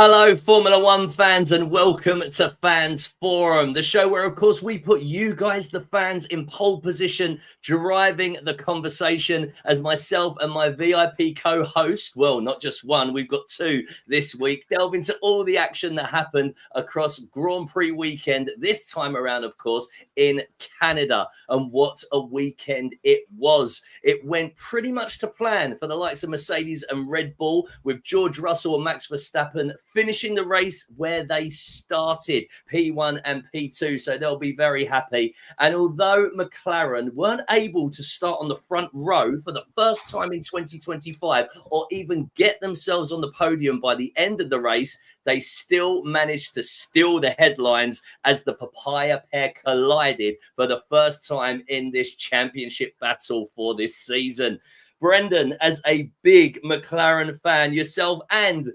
Hello, Formula One fans, and welcome to Fans Forum, the show where, of course, we put you guys, the fans, in pole position, driving the conversation as myself and my VIP co-host, well, not just one, we've got two this week, delve into all the action that happened across Grand Prix weekend, this time around, of course, in Canada. And what a weekend it was. It went pretty much to plan for the likes of Mercedes and Red Bull, with George Russell and Max Verstappen finishing the race where they started, P1 and P2, so they'll be very happy. And although Mclaren weren't able to start on the front row for the first time in 2025 or even get themselves on the podium by the end of the race, they still managed to steal the headlines as the papaya pair collided for the first time in this championship battle for this season. Brendan, as a big Mclaren fan yourself, and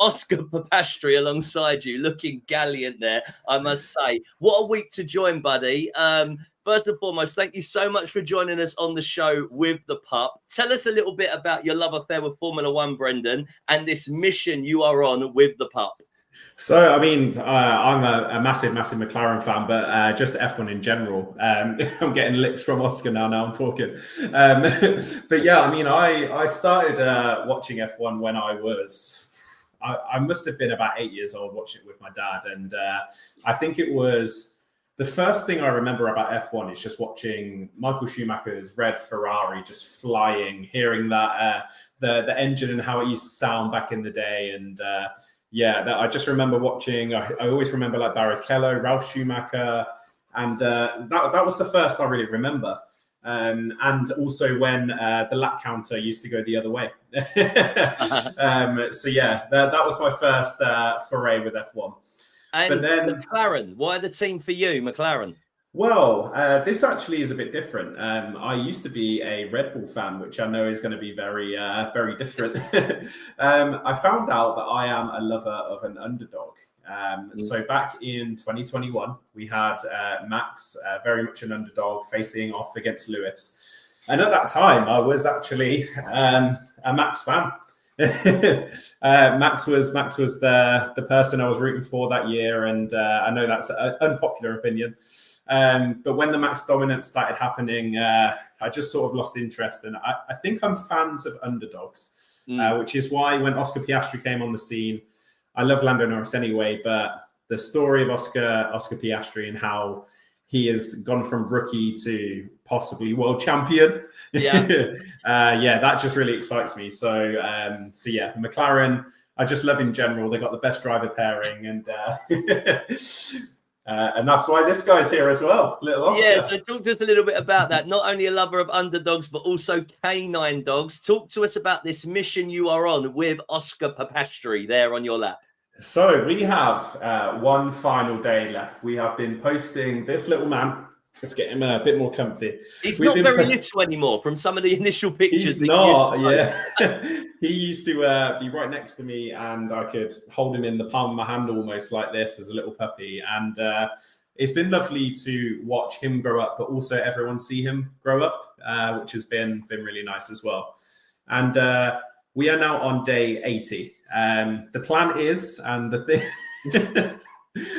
OSCAR PUPASTRI alongside you, looking gallant there, I must say. What a week to join, buddy. First and foremost, thank you so much for joining us on the show with the pup. Tell us a little bit about your love affair with Formula One, Brendan, and this mission you are on with the pup. So, I mean, I'm a massive Mclaren fan, but just F1 in general. I'm getting licks from Oscar now I'm talking. But yeah, I mean, I started watching F1 when I must have been about 8 years old, watching it with my dad. And I think it was the first thing I remember about F1 is just watching Michael Schumacher's red Ferrari just flying, hearing that the engine and how it used to sound back in the day. And I just remember watching. I always remember like Barrichello, Ralf Schumacher, and that was the first I really remember. And also when the lap counter used to go the other way. So yeah, that was my first foray with F1. And but then McLaren, why the team for you, McLaren? Well, this actually is a bit different. I used to be a Red Bull fan, which I know is going to be very, very different. I found out that I am a lover of an underdog. So back in 2021, we had Max, very much an underdog, facing off against Lewis. And at that time, I was actually a Max fan. Max was the person I was rooting for that year, and I know that's an unpopular opinion. But when the Max dominance started happening, I just sort of lost interest. And I think I'm fans of underdogs, which is why when Oscar Piastri came on the scene, I love Lando Norris anyway, but the story of Oscar Piastri and how he has gone from rookie to possibly world champion. That just really excites me. So yeah, McLaren, I just love in general. They got the best driver pairing, and that's why this guy's here as well. Little Oscar. Yeah, so talk to us a little bit about that. Not only a lover of underdogs, but also canine dogs. Talk to us about this mission you are on with OSCAR PUPASTRI there on your lap. So we have one final day left. We have been posting this little man. Let's get him a bit more comfy. He's not very little anymore from some of the initial pictures. He's not, yeah. He used to be right next to me, and I could hold him in the palm of my hand almost like this as a little puppy. And it's been lovely to watch him grow up, but also everyone see him grow up, which has been really nice as well. And we are now on day 80. The plan is, and the thing...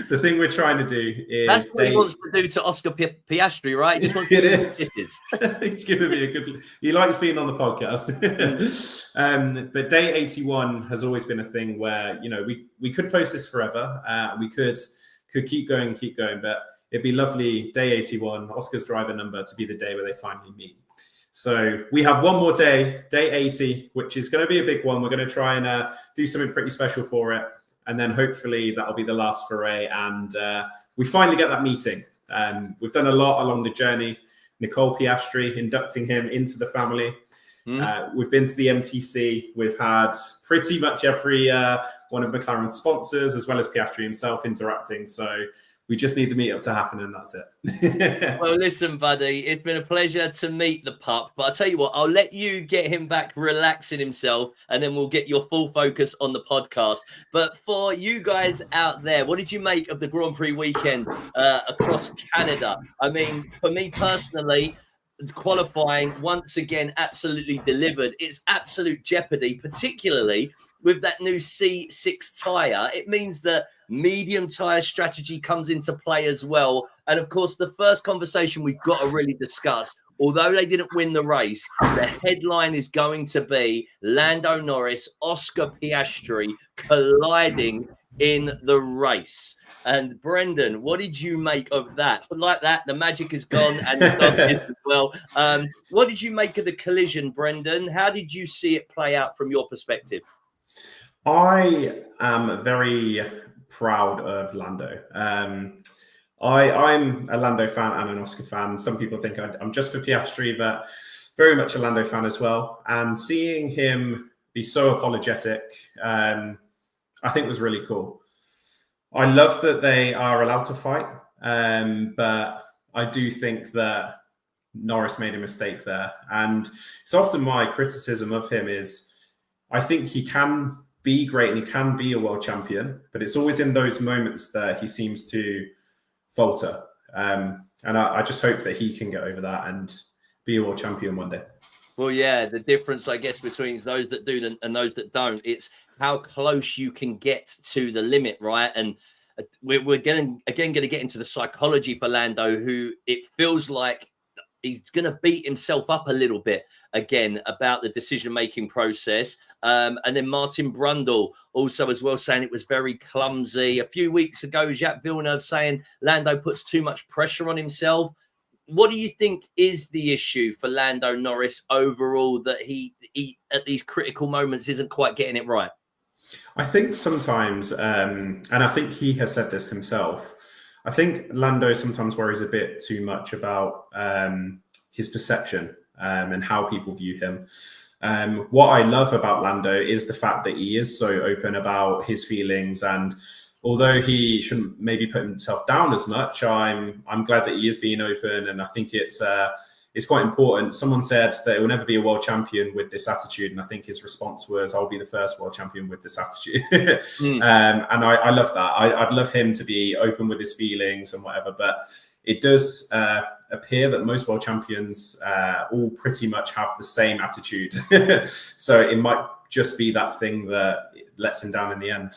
The thing we're trying to do is... That's what he wants to do to Oscar Piastri, right? He just wants to do He's giving me a good... He likes being on the podcast. But day 81 has always been a thing where, you know, we could post this forever. We could keep going, but it'd be lovely, day 81, Oscar's driver number, to be the day where they finally meet. So we have one more day, day 80, which is going to be a big one. We're going to try and do something pretty special for it. And then hopefully that'll be the last foray. And we finally get that meeting. We've done a lot along the journey. Nicole Piastri, inducting him into the family. We've been to the MTC. We've had pretty much every one of McLaren's sponsors, as well as Piastri himself, interacting. So we just need the meetup to happen, and that's it. Well, listen, buddy, it's been a pleasure to meet the pup. But I'll tell you what, I'll let you get him back relaxing himself, and then we'll get your full focus on the podcast. But for you guys out there, what did you make of the Grand Prix weekend across Canada? I mean, for me personally, qualifying once again absolutely delivered. It's absolute jeopardy, particularly with that new C6 tyre, it means that medium tyre strategy comes into play as well. And of course, the first conversation we've got to really discuss, although they didn't win the race, the headline is going to be Lando Norris, Oscar Piastri colliding in the race. And Brendan, what did you make of that? Like that, the magic is gone and the dog is as well. What did you make of the collision, Brendan? How did you see it play out from your perspective? I am very proud of Lando. I'm a Lando fan and an Oscar fan. Some people think I'm just for Piastri, but very much a Lando fan as well. And seeing him be so apologetic, I think was really cool. I love that they are allowed to fight, but I do think that Norris made a mistake there. And it's often my criticism of him is I think he can be great and he can be a world champion, but it's always in those moments that he seems to falter. And I just hope that he can get over that and be a world champion one day. Well, yeah, the difference, I guess, between those that do and those that don't, it's how close you can get to the limit, right? And we're going to get into the psychology for Lando, who it feels like he's going to beat himself up a little bit again about the decision-making process. And then Martin Brundle also as well saying it was very clumsy. A few weeks ago, Jacques Villeneuve saying Lando puts too much pressure on himself. What do you think is the issue for Lando Norris overall, that he at these critical moments isn't quite getting it right? I think sometimes, and I think he has said this himself, I think Lando sometimes worries a bit too much about his perception and how people view him. What I love about Lando is the fact that he is so open about his feelings, and although he shouldn't maybe put himself down as much, I'm glad that he is being open, and I think it's quite important. Someone said that it will never be a world champion with this attitude, and I think his response was, "I'll be the first world champion with this attitude." And I love that. I'd love him to be open with his feelings and whatever, but it does appear that most world champions all pretty much have the same attitude. So it might just be that thing that lets him down in the end.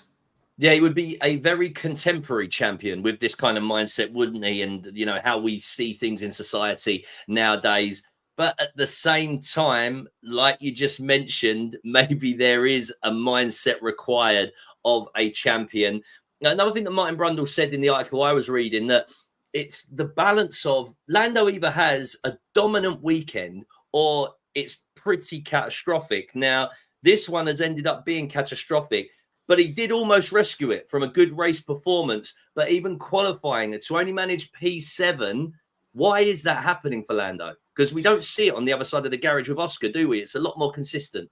Yeah, he would be a very contemporary champion with this kind of mindset, wouldn't he? And, you know, how we see things in society nowadays. But at the same time, like you just mentioned, maybe there is a mindset required of a champion. Now, another thing that Martin Brundle said in the article I was reading, that it's the balance of Lando either has a dominant weekend or it's pretty catastrophic. Now, this one has ended up being catastrophic, but he did almost rescue it from a good race performance. But even qualifying to only manage P7, why is that happening for Lando? Because we don't see it on the other side of the garage with Oscar, do we? It's a lot more consistent.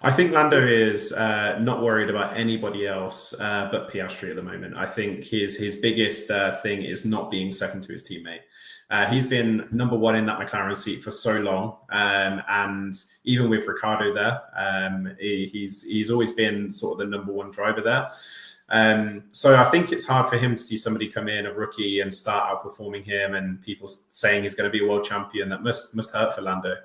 I think Lando is not worried about anybody else but Piastri at the moment. I think his biggest thing is not being second to his teammate. He's been number one in that McLaren seat for so long, and even with Ricciardo there, he's always been sort of the number one driver there. So I think it's hard for him to see somebody come in, a rookie, and start outperforming him, and people saying he's going to be a world champion. That must hurt for Lando.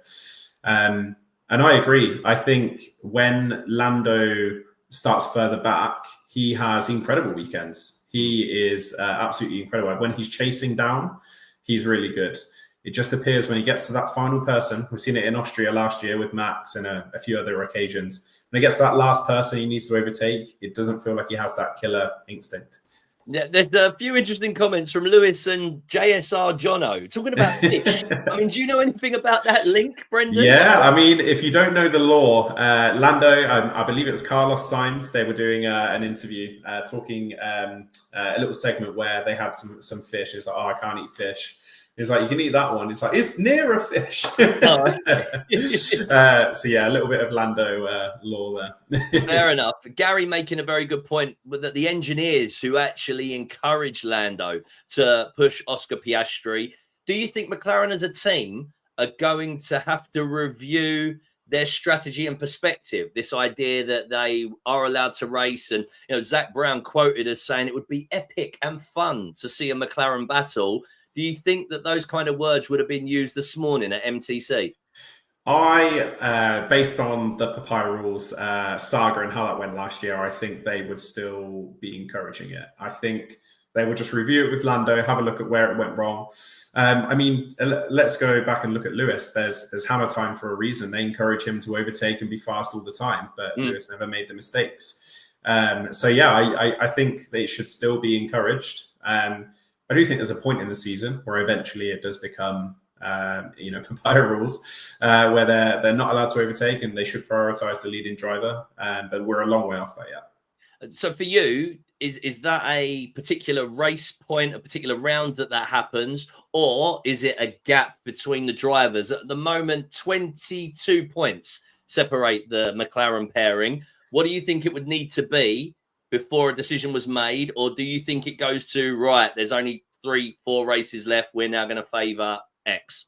And I agree. I think when Lando starts further back, he has incredible weekends. He is absolutely incredible. When he's chasing down, he's really good. It just appears when he gets to that final person, we've seen it in Austria last year with Max and a few other occasions. When he gets to that last person he needs to overtake, it doesn't feel like he has that killer instinct. Yeah, there's a few interesting comments from Lewis and JSR Jono talking about fish. I mean, do you know anything about that link, Brendan? Yeah, I mean, if you don't know the law, Lando, I believe it was Carlos Sainz, they were doing an interview, talking a little segment where they had some fish. It's like, oh, I can't eat fish. He was like, you can eat that one. It's like, it's near a fish. Oh, so yeah, a little bit of Lando law there. Fair enough. Gary making a very good point that the engineers who actually encourage Lando to push Oscar Piastri, do you think McLaren as a team are going to have to review their strategy and perspective? This idea that they are allowed to race, and Zach Brown quoted as saying it would be epic and fun to see a McLaren battle. Do you think that those kind of words would have been used this morning at MTC? Based on the papaya rules saga and how that went last year, I think they would still be encouraging it. I think they would just review it with Lando, have a look at where it went wrong. I mean, let's go back and look at Lewis. There's hammer time for a reason. They encourage him to overtake and be fast all the time, but Lewis never made the mistakes. So yeah, I think they should still be encouraged. I do think there's a point in the season where eventually it does become papaya rules where they're not allowed to overtake and they should prioritize the leading driver. But we're a long way off that yet. So for you, is that a particular race point, a particular round that happens, or is it a gap between the drivers? At the moment, 22 points separate the McLaren pairing. What do you think it would need to be before a decision was made? Or do you think it goes to, right, there's only 3-4 races left, we're now going to favour X?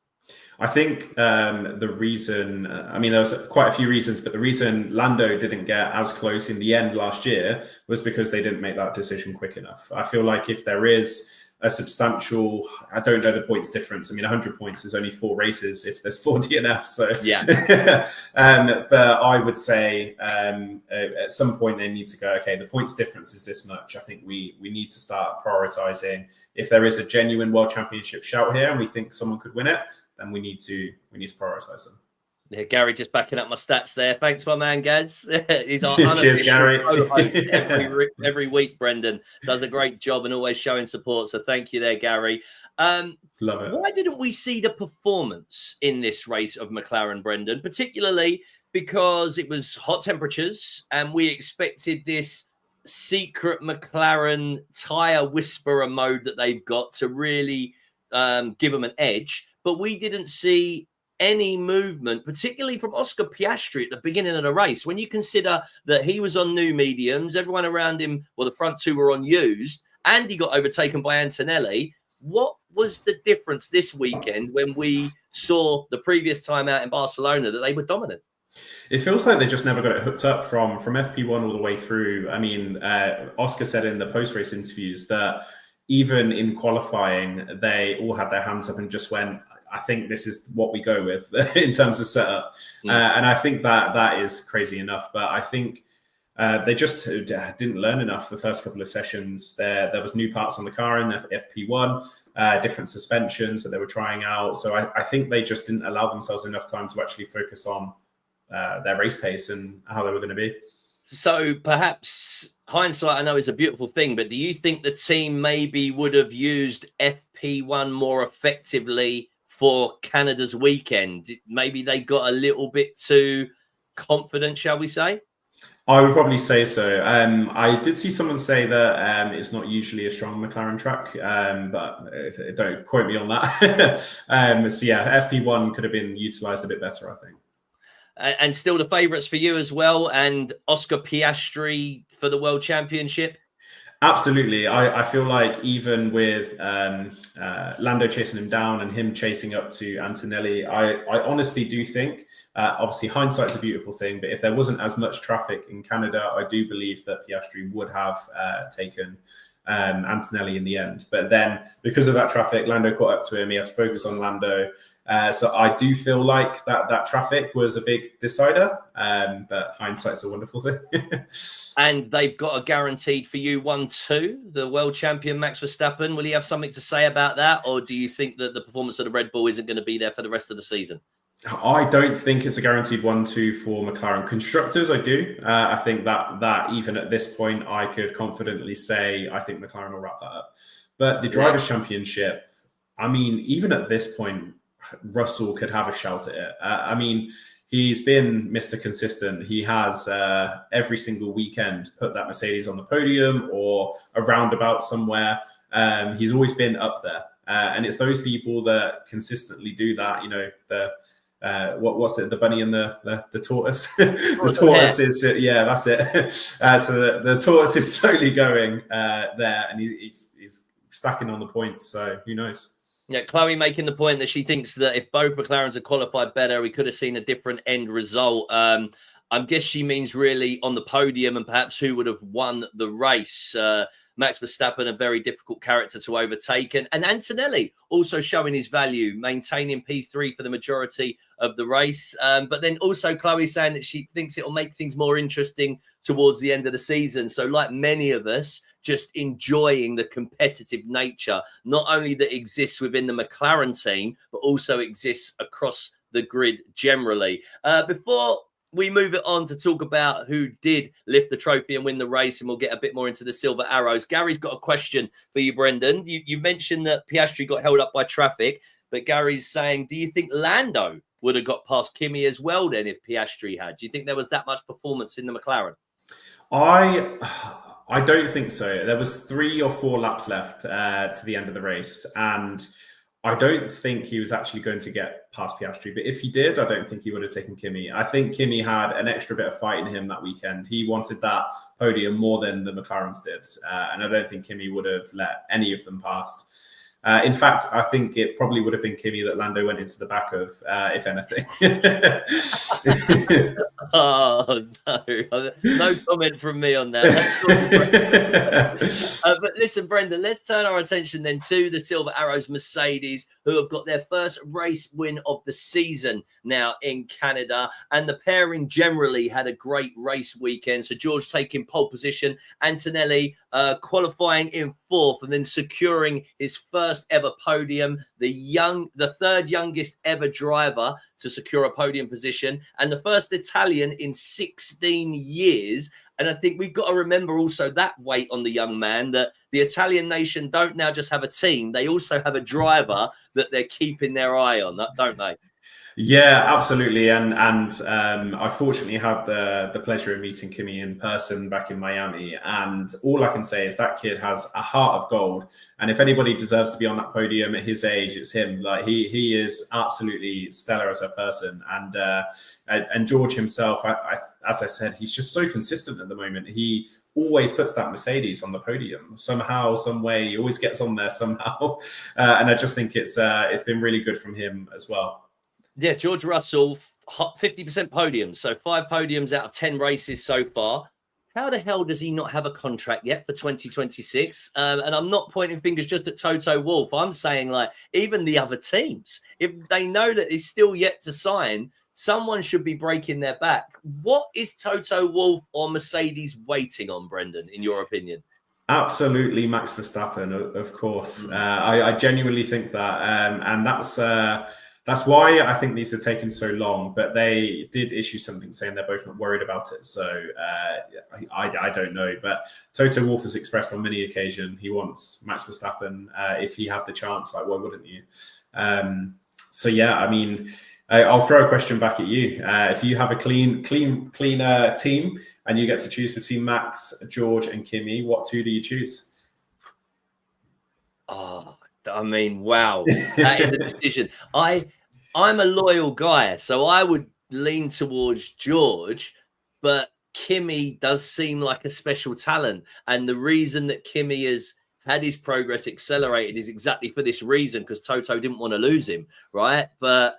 I think the reason, I mean, there was quite a few reasons, but the reason Lando didn't get as close in the end last year was because they didn't make that decision quick enough. I feel like if there is a substantial, I don't know the points difference. I mean, 100 points is only 4 races if there's 4 DNFs. So yeah. But I would say at some point they need to go, okay, the points difference is this much. I think we need to start prioritizing. If there is a genuine world championship shout here and we think someone could win it, then we need to prioritize them. Yeah, Gary just backing up my stats there. Thanks, my man, Gaz. He's our Cheers, Gary. every week. Brendan does a great job and always showing support. So thank you there, Gary. Love it. Why didn't we see the performance in this race of McLaren, Brendan? Particularly because it was hot temperatures and we expected this secret McLaren tyre whisperer mode that they've got to really give them an edge. But we didn't see any movement, particularly from OSCAR Piastri at the beginning of the race. When you consider that he was on new mediums, everyone around him, well, the front two were on used, and he got overtaken by Antonelli. What was the difference this weekend when we saw the previous time out in Barcelona that they were dominant? It feels like they just never got it hooked up from FP1 all the way through. I mean, Oscar said in the post-race interviews that even in qualifying, they all had their hands up and just went, I think this is what we go with in terms of setup. And I think that is crazy enough. But I think they just didn't learn enough the first couple of sessions. There was new parts on the car in the FP1, different suspensions that they were trying out. So I think they just didn't allow themselves enough time to actually focus on their race pace and how they were going to be. So perhaps hindsight, I know, is a beautiful thing, but do you think the team maybe would have used FP1 more effectively for Canada's weekend? Maybe they got a little bit too confident, shall we say? I would probably say so. I did see someone say that it's not usually a strong McLaren track, but don't quote me on that. So yeah, FP1 could have been utilised a bit better, I think. And still the favourites for you as well, and OSCAR Piastri for the World Championship? Absolutely. I feel like even with Lando chasing him down and him chasing up to Antonelli, I honestly do think, obviously hindsight's a beautiful thing, but if there wasn't as much traffic in Canada, I do believe that Piastri would have taken Antonelli in the end. But then because of that traffic, Lando caught up to him. He had to focus on Lando. So I do feel like that traffic was a big decider, but hindsight's a wonderful thing. And they've got a guaranteed for you 1-2, the world champion Max Verstappen. Will he have something to say about that? Or do you think that the performance of the Red Bull isn't going to be there for the rest of the season? I don't think it's a guaranteed 1-2 for McLaren. Constructors, I do. I think that even at this point, I could confidently say I think McLaren will wrap that up. But the Drivers' Championship, I mean, even at this point, Russell could have a shout at it. I mean, he's been Mr. Consistent. He has every single weekend put that Mercedes on the podium or a roundabout somewhere. He's always been up there. And it's those people that consistently do that. You know, what's it? The bunny and the tortoise. The tortoise is, that's it. So the tortoise is slowly going there, and he's stacking on the points. So who knows? Yeah, Chloe making the point that she thinks that if both McLarens had qualified better, we could have seen a different end result. I guess she means really on the podium and perhaps who would have won the race. Max Verstappen, a very difficult character to overtake. And Antonelli also showing his value, maintaining P3 for the majority of the race. But then also Chloe saying that she thinks it will make things more interesting towards the end of the season. So like many of us, just enjoying the competitive nature, not only that exists within the McLaren team, but also exists across the grid generally. Before we move it on to talk about who did lift the trophy and win the race, and we'll get a bit more into the Silver Arrows. Gary's got a question for you, Brendan. You mentioned that Piastri got held up by traffic, but Gary's saying, do you think Lando would have got past Kimi as well then if Piastri had? Do you think there was that much performance in the McLaren? I don't think so. There was 3 or 4 laps left to the end of the race, and I don't think he was actually going to get past Piastri. But if he did, I don't think he would have taken Kimi. I think Kimi had an extra bit of fight in him that weekend. He wanted that podium more than the McLarens did, and I don't think Kimi would have let any of them past. In fact, I think it probably would have been Kimi that Lando went into the back of, if anything. Oh, no. No comment from me on that. That's all but listen, Brendan, let's turn our attention then to the Silver Arrows Mercedes, who have got their first race win of the season now in Canada. And the pairing generally had a great race weekend. So George taking pole position, Antonelli qualifying in 4th and then securing his first ever podium, the 3rd youngest ever driver to secure a podium position, and the first Italian in 16 years. And I think we've got to remember also that weight on the young man, that the Italian nation don't now just have a team, they also have a driver that they're keeping their eye on, don't they? Yeah, absolutely. And I fortunately had the pleasure of meeting Kimi in person back in Miami. And all I can say is that kid has a heart of gold. And if anybody deserves to be on that podium at his age, it's him. Like he is absolutely stellar as a person. And George himself, as I said, he's just so consistent at the moment. He always puts that Mercedes on the podium somehow, some way. He always gets on there somehow. And I just think it's been really good from him as well. Yeah, George Russell, 50% podiums. So 5 podiums out of 10 races so far. How the hell does he not have a contract yet for 2026? And I'm not pointing fingers just at Toto Wolff. I'm saying, like, even the other teams, if they know that he's still yet to sign, someone should be breaking their back. What is Toto Wolff or Mercedes waiting on, Brendan, in your opinion? Absolutely, Max Verstappen, of course. I genuinely think that. And that's why I think these are taking so long, but they did issue something saying they're both not worried about it. So I don't know, but Toto Wolff has expressed on many occasions he wants Max Verstappen if he had the chance. Like, why wouldn't you? So yeah, I mean, I'll throw a question back at you. If you have a clean team and you get to choose between Max, George, and Kimi, what 2 do you choose? Oh, I mean, wow, that is a decision. I'm a loyal guy, so I would lean towards George, but Kimi does seem like a special talent. And the reason that Kimi has had his progress accelerated is exactly for this reason, because Toto didn't want to lose him, right? But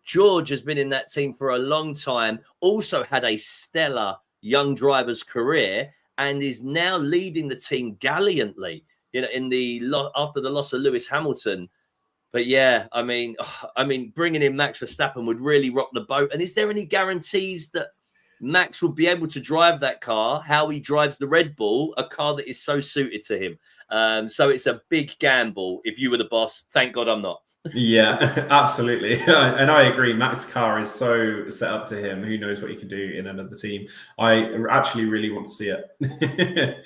George has been in that team for a long time, also had a stellar young driver's career, and is now leading the team gallantly. You know, after the loss of Lewis Hamilton. But yeah, I mean, bringing in Max Verstappen would really rock the boat. And is there any guarantees that Max will be able to drive that car, how he drives the Red Bull, a car that is so suited to him? So it's a big gamble. If you were the boss, thank God I'm not. Yeah, absolutely. And I agree. Max's car is so set up to him. Who knows what he can do in another team? I actually really want to see it.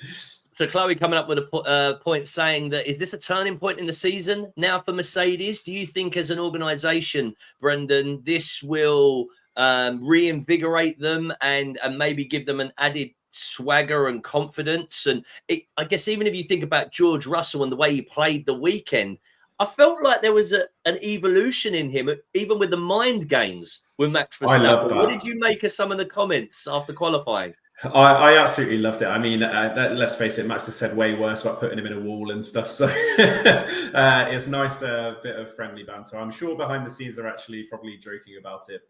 So Chloe coming up with a point saying that, is this a turning point in the season now for Mercedes? Do you think as an organisation, Brendan, this will reinvigorate them and maybe give them an added swagger and confidence? And I guess even if you think about George Russell and the way he played the weekend, I felt like there was an evolution in him, even with the mind games with Max Verstappen. What did you make of some of the comments after qualifying? I absolutely loved it. I mean, let's face it, Max has said way worse about putting him in a wall and stuff. So it's nice, bit of friendly banter. I'm sure behind the scenes they're actually probably joking about it,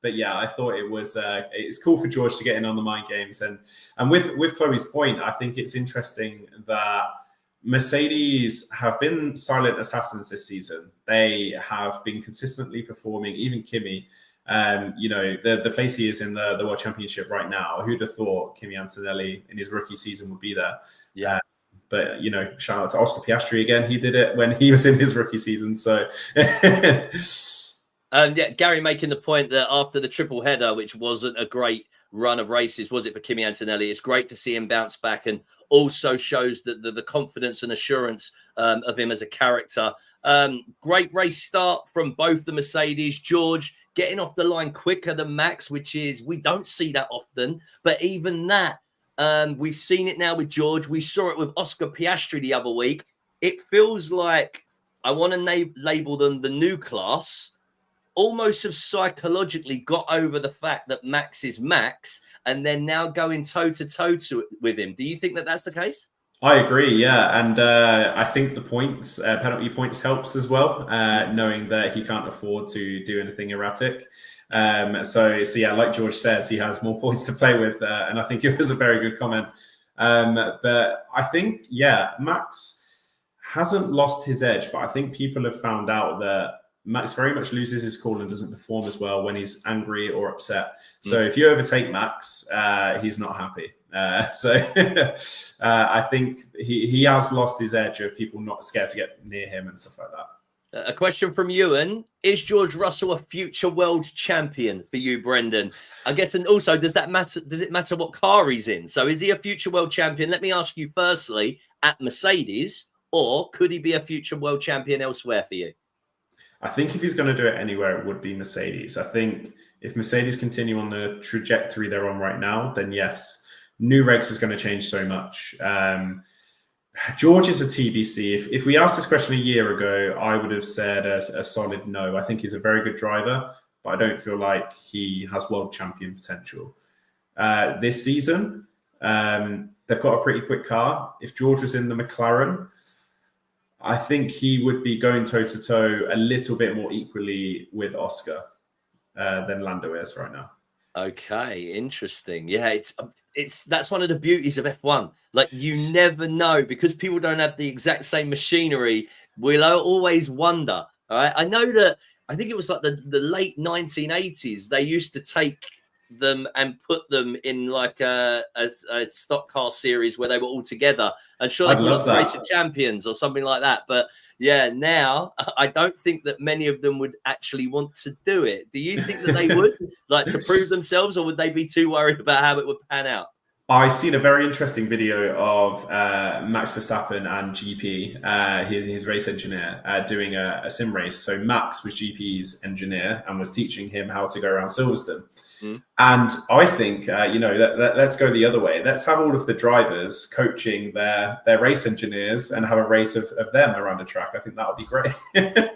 but yeah, I thought it was it's cool for George to get in on the mind games, and with Chloe's point, I think it's interesting that Mercedes have been silent assassins this season. They have been consistently performing, even Kimi. The place he is in the World Championship right now, who'd have thought Kimi Antonelli in his rookie season would be there? Yeah. But, shout out to OSCAR Piastri again. He did it when he was in his rookie season. So, Gary making the point that after the triple header, which wasn't a great run of races, was it, for Kimi Antonelli? It's great to see him bounce back, and also shows that the confidence and assurance of him as a character. Great race start from both the Mercedes. George getting off the line quicker than Max, which is, we don't see that often. But even that, we've seen it now with George. We saw it with OSCAR Piastri the other week. It feels like, I want to label them the new class, almost have psychologically got over the fact that Max is Max, and then now going toe-to-toe with him. Do you think that that's the case? I agree, yeah. And I think the points, penalty points helps as well, knowing that he can't afford to do anything erratic. So yeah, like George says, he has more points to play with. And I think it was a very good comment. But I think, yeah, Max hasn't lost his edge, but I think people have found out that Max very much loses his cool and doesn't perform as well when he's angry or upset. So if you overtake Max, he's not happy. I think he has lost his edge of people not scared to get near him and stuff like that. A question from Ewan: is George Russell a future world champion for you, Brendan? I guess, and also, does that matter? Does it matter what car he's in? So, is he a future world champion? Let me ask you firstly, at Mercedes, or could he be a future world champion elsewhere for you? I think if he's going to do it anywhere, it would be Mercedes. I think if Mercedes continue on the trajectory they're on right now, then yes. New regs is going to change so much. George is a TBC. If we asked this question a year ago, I would have said a solid no. I think he's a very good driver, but I don't feel like he has world champion potential. This season, they've got a pretty quick car. If George was in the Mclaren, I think he would be going toe-to-toe a little bit more equally with Oscar than Lando is right now. Okay, interesting. Yeah, it's that's one of the beauties of F1. Like, you never know, because people don't have the exact same machinery. We'll always wonder. All right, I know that, I think it was like the late 1980s. They used to take them and put them in like a stock car series where they were all together. And sure, they call it Race of Champions or something like that. But yeah, now I don't think that many of them would actually want to do it. Do you think that they would like to prove themselves, or would they be too worried about how it would pan out? I seen a very interesting video of Max Verstappen and GP, his race engineer, doing a sim race. So Max was GP's engineer and was teaching him how to go around Silverstone. And I think, let's go the other way. Let's have all of the drivers coaching their race engineers and have a race of them around the track. I think that would be great.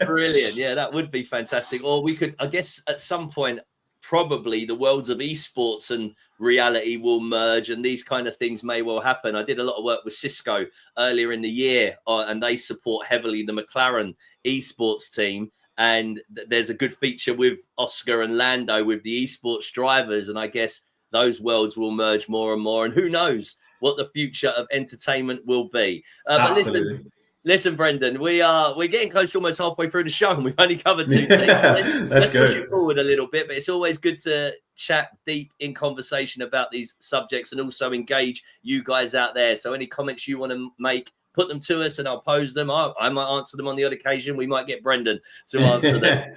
Brilliant. Yeah, that would be fantastic. Or we could, I guess, at some point, probably the worlds of esports and reality will merge, and these kind of things may well happen. I did a lot of work with Cisco earlier in the year, and they support heavily the Mclaren esports team. And there's a good feature with Oscar and Lando with the esports drivers. And I guess those worlds will merge more and more. And who knows what the future of entertainment will be. But listen, Brendan, we're getting close to almost halfway through the show, and we've only covered 2 teams. Let's push it forward a little bit. But it's always good to chat deep in conversation about these subjects and also engage you guys out there. So any comments you want to make, put them to us and I'll pose them. I might answer them on the odd occasion. We might get Brendan to answer them.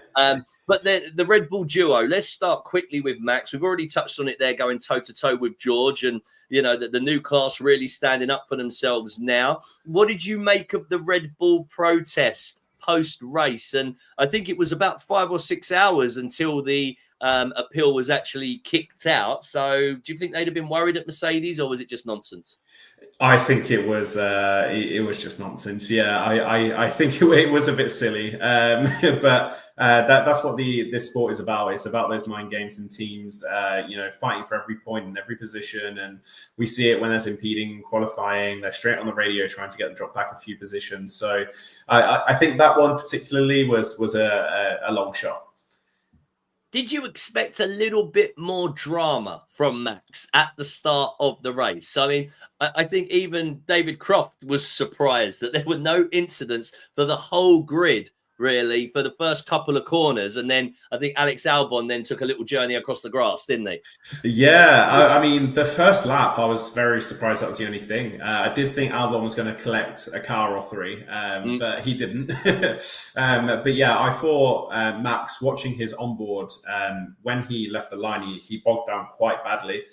But the Red Bull duo, let's start quickly with Max. We've already touched on it there, going toe-to-toe with George, and, the new class really standing up for themselves now. What did you make of the Red Bull protest post-race? And I think it was about 5 or 6 hours until the appeal was actually kicked out. So do you think they'd have been worried at Mercedes, or was it just nonsense? I think it was just nonsense. Yeah, I think it was a bit silly, but that's what this sport is about. It's about those mind games and teams, fighting for every point in every position. And we see it when there's impeding qualifying. They're straight on the radio trying to get them dropped back a few positions. So I think that one particularly was a long shot. Did you expect a little bit more drama from Max at the start of the race? I mean, I think even David Croft was surprised that there were no incidents for the whole grid, really, for the first couple of corners. And then I think Alex Albon then took a little journey across the grass, didn't he? Yeah, I mean, the first lap, I was very surprised that was the only thing. I did think Albon was going to collect a car or three, but he didn't. But yeah, I thought Max, watching his onboard, when he left the line, he bogged down quite badly,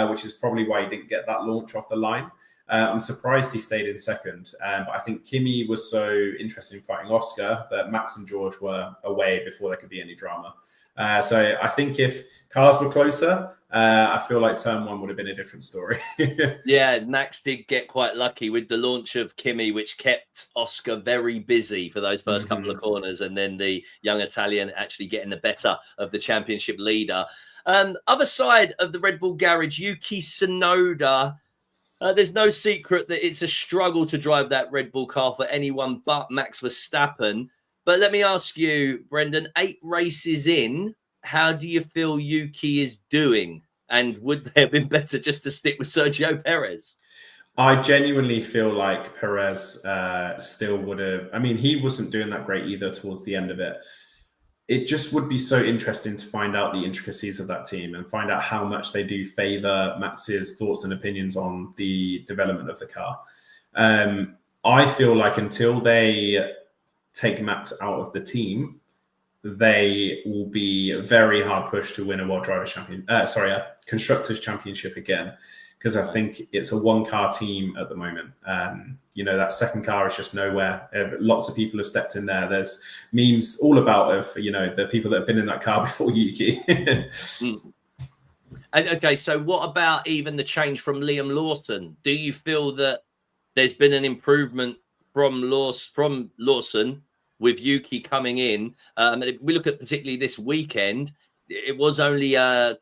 which is probably why he didn't get that launch off the line. I'm surprised he stayed in second, but I think Kimi was so interested in fighting Oscar that Max and George were away before there could be any drama. So I think if cars were closer, I feel like turn one would have been a different story. Yeah, Max did get quite lucky with the launch of Kimi, which kept Oscar very busy for those first couple of corners, and then the young Italian actually getting the better of the championship leader. Other side of the Red Bull garage, Yuki Tsunoda. There's no secret that it's a struggle to drive that Red Bull car for anyone but Max Verstappen. But let me ask you, Brendan, 8 races in, how do you feel Yuki is doing? And would they have been better just to stick with Sergio Perez? I genuinely feel like Perez still would have. I mean, he wasn't doing that great either towards the end of it. It just would be so interesting to find out the intricacies of that team and find out how much they do favor Max's thoughts and opinions on the development of the car. I feel like until they take Max out of the team, they will be very hard pushed to win a Constructors Championship again, because I think it's a one-car team at the moment. That second car is just nowhere. Lots of people have stepped in there. There's memes all about the people that have been in that car before Yuki. And okay, so what about even the change from Liam Lawson? Do you feel that there's been an improvement from Lawson with Yuki coming in? And if we look at particularly this weekend, it was only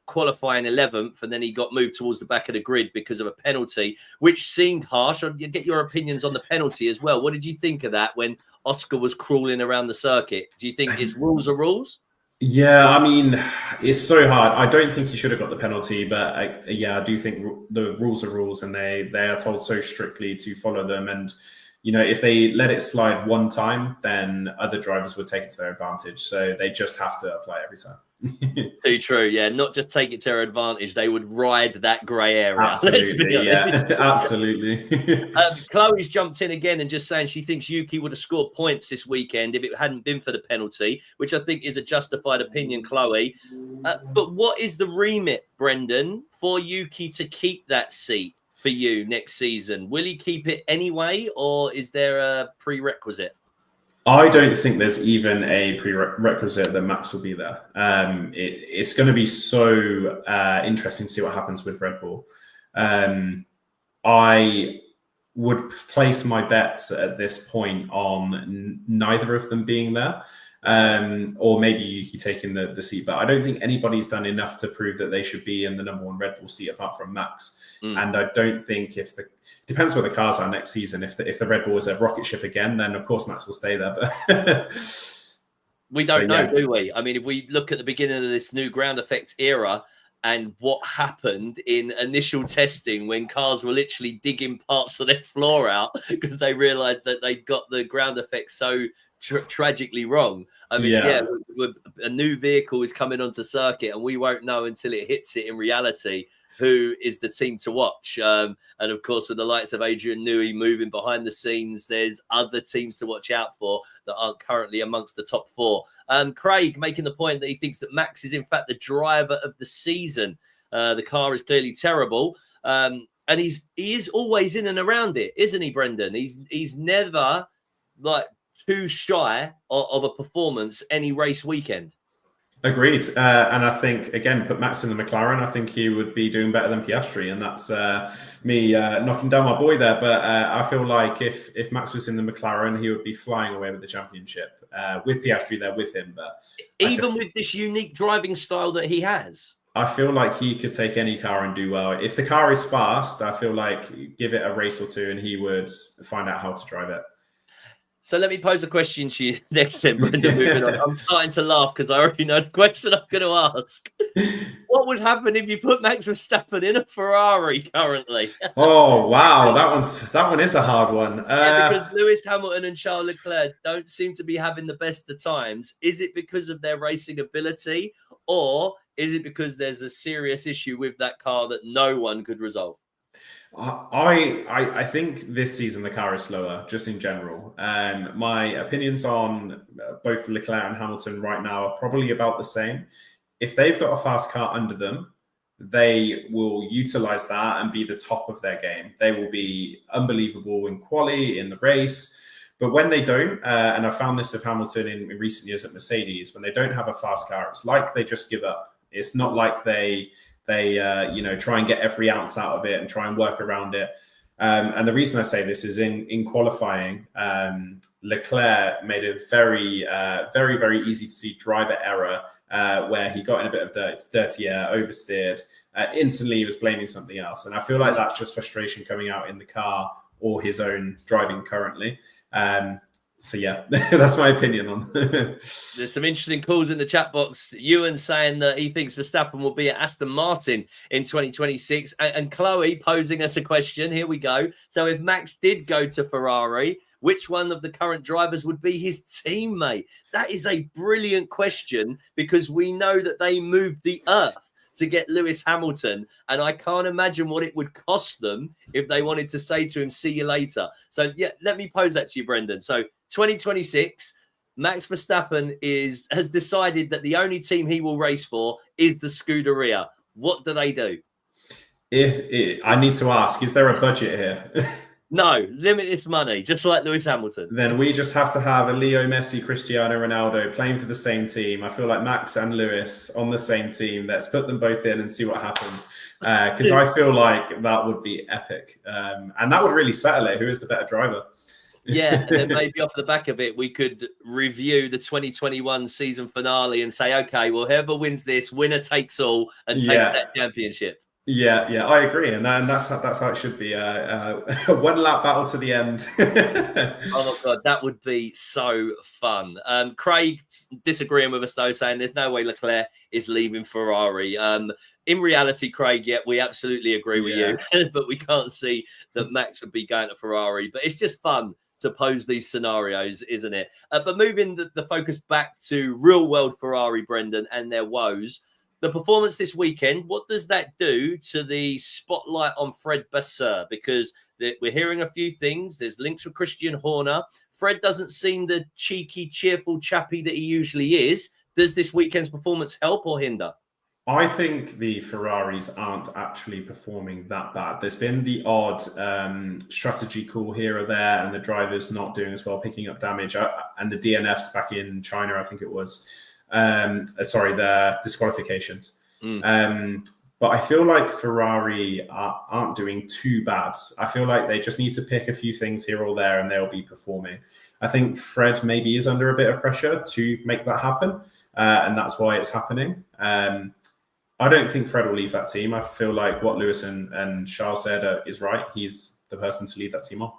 qualifying 11th, and then he got moved towards the back of the grid because of a penalty, which seemed harsh. You get your opinions on the penalty as well. What did you think of that when Oscar was crawling around the circuit? Do you think it's rules are rules? Yeah, I mean, it's so hard. I don't think he should have got the penalty, but I do think the rules are rules, and they are told so strictly to follow them. And if they let it slide one time, then other drivers would take it to their advantage. So they just have to apply it every time. Too true. Yeah, not just take it to their advantage. They would ride that grey area. Absolutely. Yeah, absolutely. Chloe's jumped in again and just saying she thinks Yuki would have scored points this weekend if it hadn't been for the penalty, which I think is a justified opinion, Chloe. But what is the remit, Brendan, for Yuki to keep that seat for you next season? Will he keep it anyway, or is there a prerequisite? I don't think there's even a prerequisite that Max will be there. It's going to be so interesting to see what happens with Red Bull. I would place my bets at this point on neither of them being there, or maybe Yuki taking the seat. But I don't think anybody's done enough to prove that they should be in the number one Red Bull seat apart from Max. And I don't think depends where the cars are next season. If the Red Bull is a rocket ship again, then of course Max will stay there. But we don't know, do we? I mean, if we look at the beginning of this new ground effect era and what happened in initial testing when cars were literally digging parts of their floor out because they realized that they got the ground effect so tragically wrong. I mean, a new vehicle is coming onto circuit and we won't know until it hits it in reality who is the team to watch. And of course, with the likes of Adrian Newey moving behind the scenes, there's other teams to watch out for that aren't currently amongst the top 4. Craig making the point that he thinks that Max is in fact the driver of the season. The car is clearly terrible. And he is always in and around it, isn't he, Brendan? He's never like too shy of a performance any race weekend. Agreed. And I think, again, put Max in the McLaren, I think he would be doing better than Piastri. And that's me knocking down my boy there. But I feel like if Max was in the McLaren, he would be flying away with the championship with Piastri there with him. But even with this unique driving style that he has. I feel like he could take any car and do well. If the car is fast, I feel like give it a race or two and he would find out how to drive it. So let me pose a question to you next then, Brendan. Moving on. I'm starting to laugh because I already know the question I'm going to ask. What would happen if you put Max Verstappen in a Ferrari currently? Oh, wow. That one is a hard one. Because Lewis Hamilton and Charles Leclerc don't seem to be having the best of times. Is it because of their racing ability, or is it because there's a serious issue with that car that no one could resolve? I think this season the car is slower, just in general. My opinions on both Leclerc and Hamilton right now are probably about the same. If they've got a fast car under them, they will utilize that and be the top of their game. They will be unbelievable in quali, in the race. But when they don't, and I found this with Hamilton in recent years at Mercedes, when they don't have a fast car, it's like they just give up. It's not like they try and get every ounce out of it and try and work around it. And the reason I say this is in qualifying, Leclerc made a very, very easy to see driver error where he got in a bit of dirty air, oversteered. Instantly, he was blaming something else. And I feel like that's just frustration coming out in the car or his own driving currently. So yeah, that's my opinion on. There's some interesting calls in the chat box. Ewan saying that he thinks Verstappen will be at Aston Martin in 2026, and Chloe posing us a question. Here we go. So if Max did go to Ferrari, which one of the current drivers would be his teammate? That is a brilliant question because we know that they moved the earth to get Lewis Hamilton, and I can't imagine what it would cost them if they wanted to say to him, see you later. So yeah, let me pose that to you, Brendan. So 2026, Max Verstappen has decided that the only team he will race for is the Scuderia. What do they do? I need to ask, is there a budget here? No, limitless money, just like Lewis Hamilton. Then we just have to have a Leo Messi, Cristiano Ronaldo playing for the same team. I feel like Max and Lewis on the same team. Let's put them both in and see what happens. Because I feel like that would be epic. And that would really settle it. Who is the better driver? Yeah, and then maybe off the back of it, we could review the 2021 season finale and say, okay, well, whoever wins this, winner takes all and takes that championship. Yeah, I agree, and that's how it should be. A one-lap battle to the end. Oh my god, that would be so fun. Craig disagreeing with us though, saying there's no way Leclerc is leaving Ferrari. In reality, Craig, yeah, we absolutely agree with you, but we can't see that Max would be going to Ferrari. But it's just fun to pose these scenarios, isn't it? But moving the focus back to real-world Ferrari, Brendan, and their woes. The performance this weekend, what does that do to the spotlight on Fred Vasseur? Because we're hearing a few things. There's links with Christian Horner. Fred doesn't seem the cheeky, cheerful chappy that he usually is. Does this weekend's performance help or hinder? I think the Ferraris aren't actually performing that bad. There's been the odd strategy call here or there, and the drivers not doing as well, picking up damage. And the DNFs back in China, I think it was. The disqualifications. But I feel like Ferrari aren't doing too bad. I feel like they just need to pick a few things here or there and they'll be performing. I think Fred maybe is under a bit of pressure to make that happen. And that's why it's happening. I don't think Fred will leave that team. I feel like what Lewis and Charles said is right. He's the person to lead that team on.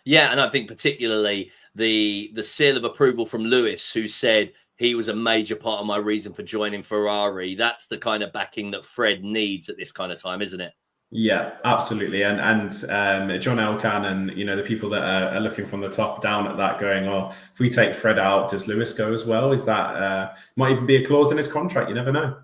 Yeah, and I think particularly the seal of approval from Lewis, who said, he was a major part of my reason for joining Ferrari. That's the kind of backing that Fred needs at this kind of time, isn't it? Yeah, absolutely. And John Elkann and, the people that are looking from the top down at that going, oh, if we take Fred out, does Lewis go as well? Is that might even be a clause in his contract? You never know.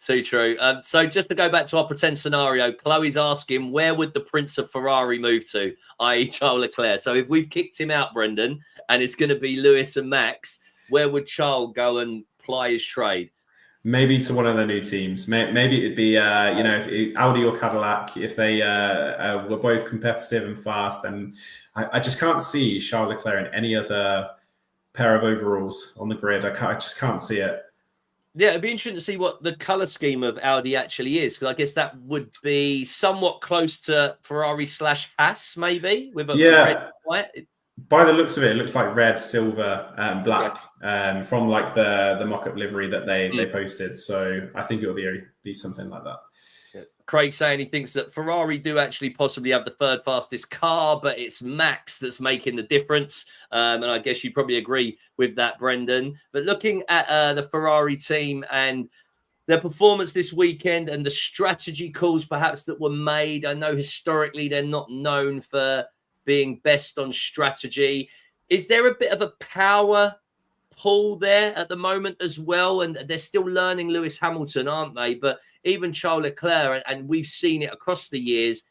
Too true. So just to go back to our pretend scenario, Chloe's asking, where would the Prince of Ferrari move to, i.e. Charles Leclerc? So if we've kicked him out, Brendan, and it's going to be Lewis and Max, where would Charles go and ply his trade? Maybe to one of the new teams. Maybe it'd be, if Audi or Cadillac, if they were both competitive and fast. And I just can't see Charles Leclerc in any other pair of overalls on the grid. I just can't see it. Yeah, it'd be interesting to see what the color scheme of Audi actually is, because I guess that would be somewhat close to Ferrari / Haas, maybe with a red and white. By the looks of it, it looks like red, silver, and black from like the mock-up livery that they posted. So I think it will be something like that. Craig saying he thinks that Ferrari do actually possibly have the third fastest car, but it's Max that's making the difference. And I guess you probably agree with that, Brendan. But looking at the Ferrari team and their performance this weekend and the strategy calls perhaps that were made, I know historically they're not known for being best on strategy. Is there a bit of a power pull there at the moment as well? And they're still learning Lewis Hamilton, aren't they? But even Charles Leclerc, and we've seen it across the years.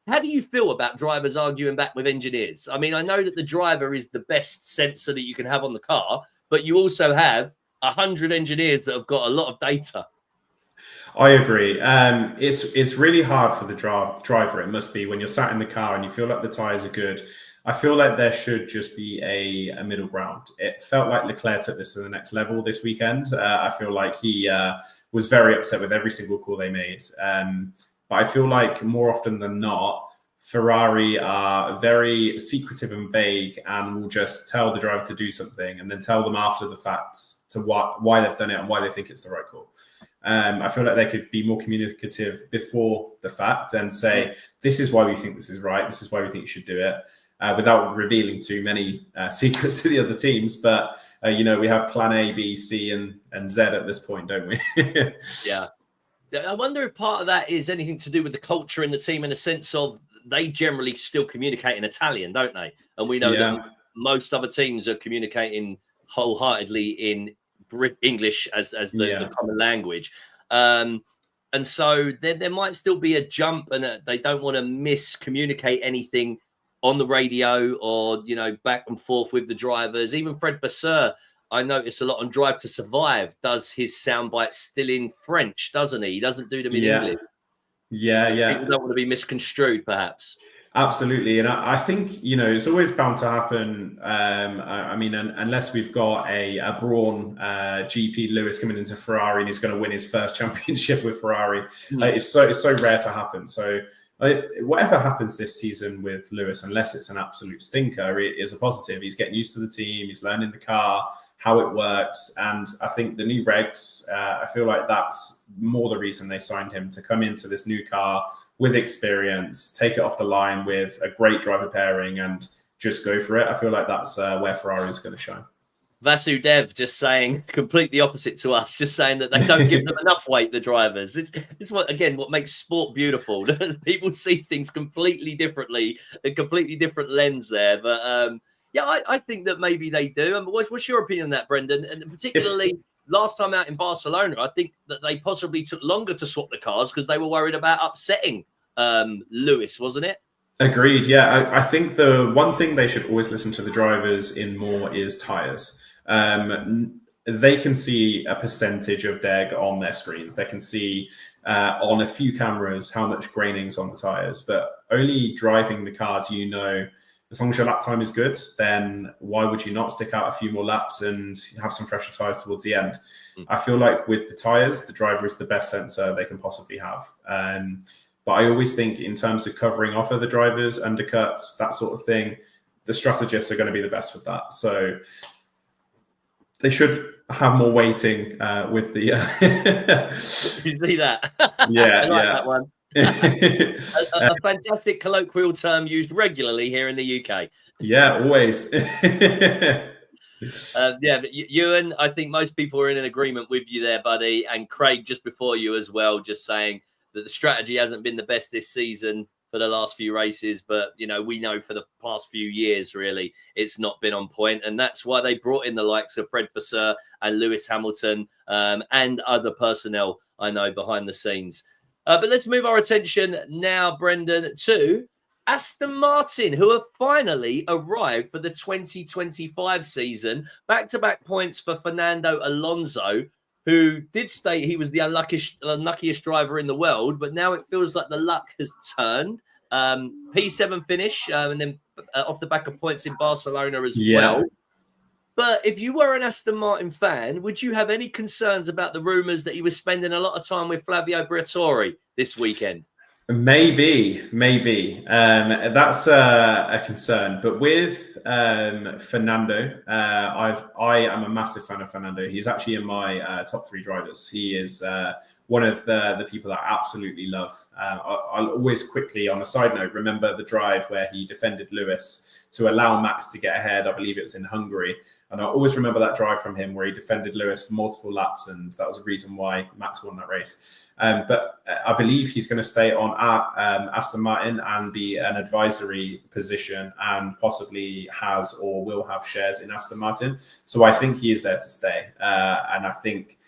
How do you feel about drivers arguing back with engineers? I mean, I know that the driver is the best sensor that you can have on the car, but you also have 100 engineers that have got a lot of data. I agree. It's really hard for the driver. It must be when you're sat in the car and you feel like the tires are good. I feel like there should just be a middle ground. It felt like Leclerc took this to the next level this weekend. I feel like he was very upset with every single call they made. But I feel like more often than not, Ferrari are very secretive and vague and will just tell the driver to do something and then tell them after the fact to why they've done it and why they think it's the right call. I feel like they could be more communicative before the fact and say, this is why we think this is right. This is why we think you should do it, without revealing too many secrets to the other teams. But, we have plan A, B, C, and Z at this point, don't we? Yeah. I wonder if part of that is anything to do with the culture in the team in a sense of they generally still communicate in Italian, don't they? And we know that most other teams are communicating wholeheartedly in English as the common language. And so there might still be a jump and they don't want to miscommunicate anything on the radio or, back and forth with the drivers. Even Fred Vasseur, I notice a lot on Drive to Survive, does his sound bites still in French, doesn't he? He doesn't do them in English. Yeah. People don't want to be misconstrued, perhaps. Absolutely. And I think, it's always bound to happen. I mean, unless we've got a brawn GP Lewis coming into Ferrari and he's going to win his first championship with Ferrari. It's so rare to happen. So whatever happens this season with Lewis, unless it's an absolute stinker, it is a positive. He's getting used to the team. He's learning the car, how it works. And I think the new regs, I feel like that's more the reason they signed him, to come into this new car with experience, take it off the line with a great driver pairing and just go for it. I feel like that's where Ferrari is going to shine. Vasudev just saying completely opposite to us, just saying that they don't give them enough weight, the drivers. It's what makes sport beautiful. People see things completely differently, a completely different lens there. But I think that maybe they do. And what's your opinion on that, Brendan? And particularly last time out in Barcelona, I think that they possibly took longer to swap the cars because they were worried about upsetting Lewis, wasn't it? Agreed. Yeah, I think the one thing they should always listen to the drivers in more is tires. They can see a percentage of deg on their screens. They can see on a few cameras how much graining's on the tires, but only driving the car do you know. As long as your lap time is good, then why would you not stick out a few more laps and have some fresher tires towards the end? I feel like with the tires, the driver is the best sensor they can possibly have. But I always think in terms of covering off other drivers, undercuts, that sort of thing, the strategists are going to be the best with that. So they should have more weighting with the... You see that? Yeah, I like that one. a fantastic colloquial term used regularly here in the UK. Yeah, always. But Ewan, I think most people are in agreement with you there, buddy. And Craig, just before you as well, just saying that the strategy hasn't been the best this season for the last few races, but we know for the past few years really it's not been on point, and that's why they brought in the likes of Fred Vasseur and Lewis Hamilton and other personnel I know behind the scenes. But let's move our attention now, Brendan, to Aston Martin, who have finally arrived for the 2025 season. Back-to-back points for Fernando Alonso, who did state he was the unluckiest driver in the world, but now it feels like the luck has turned. P7 finish, and then off the back of points in Barcelona as well. But if you were an Aston Martin fan, would you have any concerns about the rumours that he was spending a lot of time with Flavio Briatore this weekend? Maybe. That's a concern. But with Fernando, I am a massive fan of Fernando. He's actually in my top 3 drivers. He is one of the people I absolutely love. I'll always quickly, on a side note, remember the drive where he defended Lewis to allow Max to get ahead. I believe it was in Hungary. And I always remember that drive from him where he defended Lewis for multiple laps, and that was a reason why Max won that race. But I believe he's going to stay on Aston Martin and be an advisory position, and possibly has or will have shares in Aston Martin. So I think he is there to stay. And I think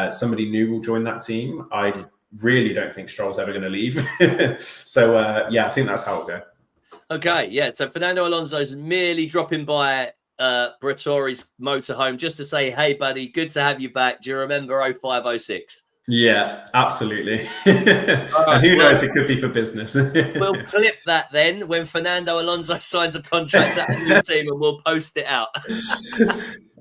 somebody new will join that team. I really don't think Stroll's ever going to leave. So, I think that's how it'll go. Okay, yeah. So Fernando Alonso's merely dropping by Briatore's motorhome just to say, hey, buddy, good to have you back. Do you remember 0506? Yeah, absolutely. And who knows, it could be for business. We'll clip that then when Fernando Alonso signs a contract at a new team, and we'll post it out.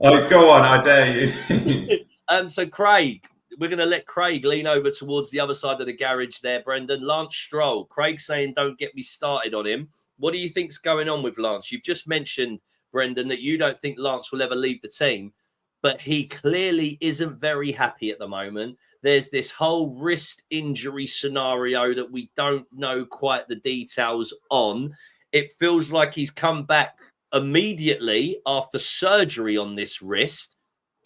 Oh, go on, I dare you. So Craig, we're going to let Craig lean over towards the other side of the garage there, Brendan. Lance Stroll. Craig saying, don't get me started on him. What do you think's going on with Lance? You've just mentioned, Brendan, that you don't think Lance will ever leave the team, but he clearly isn't very happy at the moment. There's this whole wrist injury scenario that we don't know quite the details on. It feels like he's come back immediately after surgery on this wrist.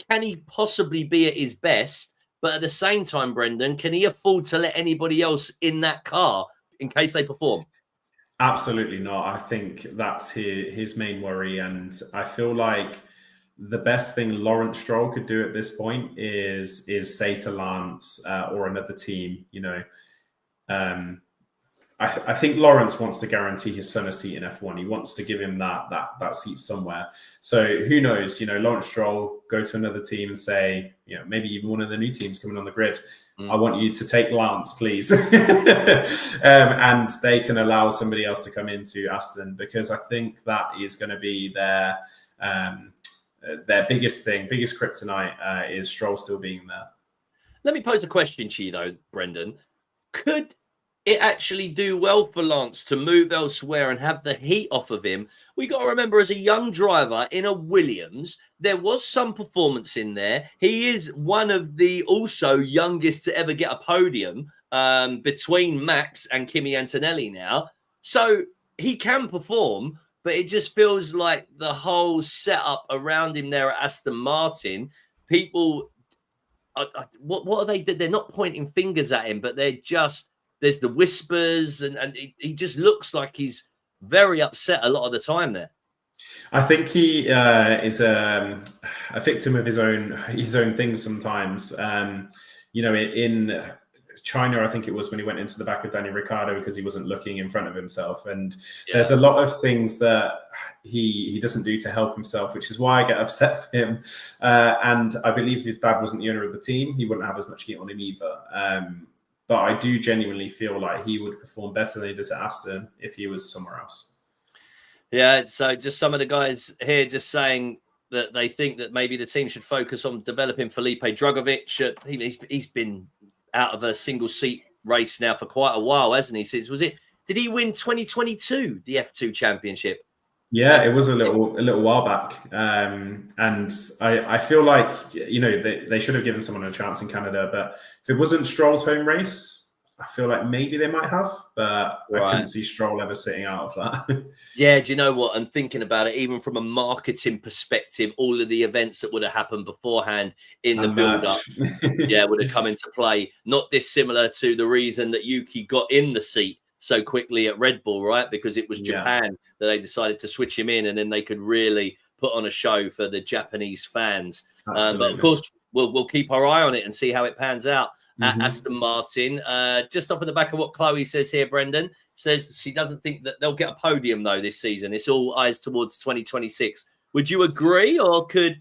Can he possibly be at his best? But at the same time, Brendan, can he afford to let anybody else in that car in case they perform? Absolutely not. I think that's his main worry. And I feel like the best thing Lawrence Stroll could do at this point is say to Lance or another team, I think Lawrence wants to guarantee his son a seat in F1. He wants to give him that seat somewhere. So who knows? Lawrence Stroll, go to another team and say, maybe even one of the new teams coming on the grid, I want you to take Lance, please. And they can allow somebody else to come into Aston, because I think that is going to be their biggest kryptonite is Stroll still being there. Let me pose a question to you, though, Brendan. Could it actually do well for Lance to move elsewhere and have the heat off of him? We got to remember, as a young driver in a Williams, there was some performance in there. He is one of the also youngest to ever get a podium between Max and Kimi Antonelli now. So he can perform, but it just feels like the whole setup around him there at Aston Martin, people, what are they? They're not pointing fingers at him, but they're just, there's the whispers, and he just looks like he's very upset a lot of the time there. I think he is a victim of his own things sometimes. In China, I think it was when he went into the back of Daniel Ricciardo because he wasn't looking in front of himself. And there's a lot of things that he doesn't do to help himself, which is why I get upset with him. And I believe if his dad wasn't the owner of the team, he wouldn't have as much heat on him either. But I do genuinely feel like he would perform better than he does at Aston if he was somewhere else. Yeah, so just some of the guys here just saying that they think that maybe the team should focus on developing Felipe Drugovich. He's been out of a single seat race now for quite a while, hasn't he? Since did he win 2022 the F2 championship? Yeah, it was a little while back, and I feel like they should have given someone a chance in Canada. But if it wasn't Stroll's home race, I feel like maybe they might have. But right. I couldn't see Stroll ever sitting out of that. Yeah, do you know what? I'm thinking about it, even from a marketing perspective, all of the events that would have happened beforehand in the build-up, would have come into play. Not dissimilar to the reason that Yuki got in the seat so quickly at Red Bull, right? Because it was Japan that they decided to switch him in, and then they could really put on a show for the Japanese fans. But of course, we'll keep our eye on it and see how it pans out at Aston Martin. Just off of the back of what Chloe says here, Brendan says she doesn't think that they'll get a podium though this season. It's all eyes towards 2026. Would you agree, or could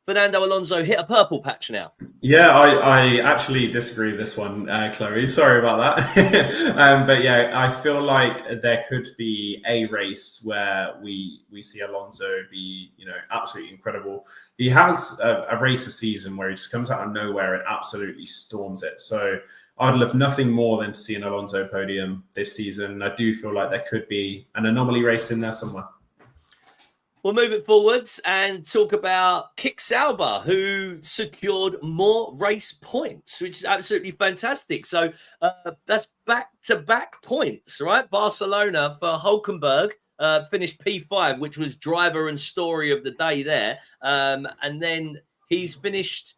Fernando Alonso hit a purple patch now? Yeah, I actually disagree with this one, Chloe. Sorry about that. But yeah, I feel like there could be a race where we see Alonso be, absolutely incredible. He has a race a season where he just comes out of nowhere and absolutely storms it. So I'd love nothing more than to see an Alonso podium this season. I do feel like there could be an anomaly race in there somewhere. We'll move it forwards and talk about Kick Sauber, who secured more race points, which is absolutely fantastic. So that's back-to-back points, right? Barcelona for Hulkenberg finished P5, which was driver and story of the day there. And then he's finished,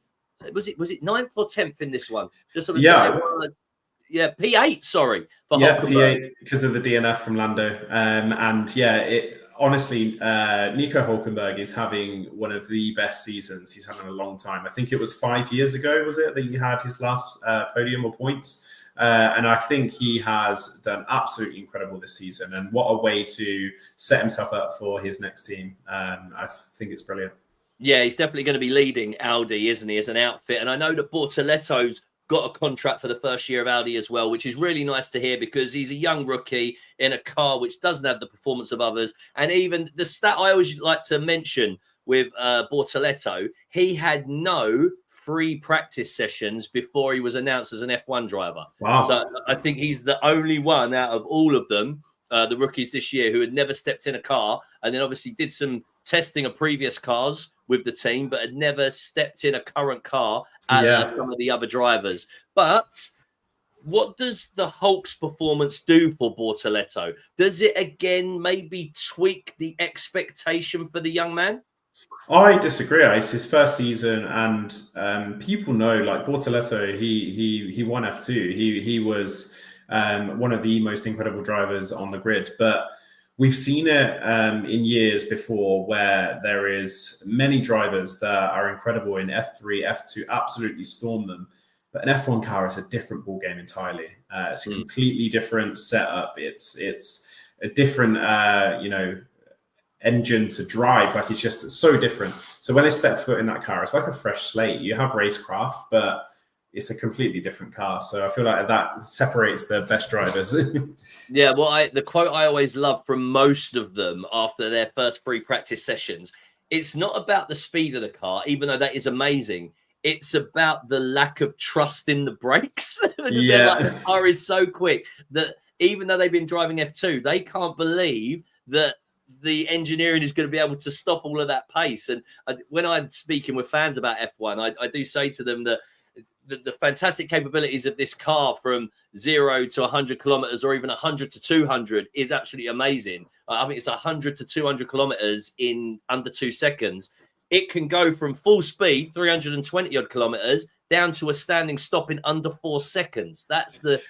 was it 9th or 10th in this one? Just sort of yeah, P8, sorry, for Hulkenberg. P8 because of the DNF from Lando. Honestly, Nico Hulkenberg is having one of the best seasons he's had in a long time. I think it was 5 years ago, was it, that he had his last podium or points? And I think he has done absolutely incredible this season. And what a way to set himself up for his next team. I think it's brilliant. Yeah, he's definitely going to be leading Audi, isn't he, as an outfit? And I know that Bortoletto's got a contract for the first year of Audi as well, which is really nice to hear because he's a young rookie in a car which doesn't have the performance of others. And even the stat I always like to mention with Bortoletto, he had no free practice sessions before he was announced as an F1 driver. Wow. So I think he's the only one out of all of them, the rookies this year, who had never stepped in a car and then obviously did some testing of previous cars with the team, but had never stepped in a current car at some of the other drivers. But what does the Hulk's performance do for Bortoletto? Does it again maybe tweak the expectation for the young man? I disagree. It's his first season, and people know, like Bortoletto, he won F2. He was one of the most incredible drivers on the grid, but we've seen it in years before where there is many drivers that are incredible in F3, F2, absolutely storm them. But an F1 car is a different ballgame entirely. It's a completely different setup. It's a different, engine to drive. Like it's just so different. So when they step foot in that car, it's like a fresh slate. You have racecraft, but it's a completely different car. So I feel like that separates the best drivers. Yeah, well, the quote I always love from most of them after their first free practice sessions, it's not about the speed of the car, even though that is amazing. It's about the lack of trust in the brakes. The car is so quick that even though they've been driving F2, they can't believe that the engineering is going to be able to stop all of that pace. And when I'm speaking with fans about F1, I do say to them that the fantastic capabilities of this car from 0 to 100 kilometers or even 100 to 200 is absolutely amazing. I think it's 100 to 200 kilometers in under 2 seconds. It can go from full speed, 320 odd kilometers, down to a standing stop in under 4 seconds. That's the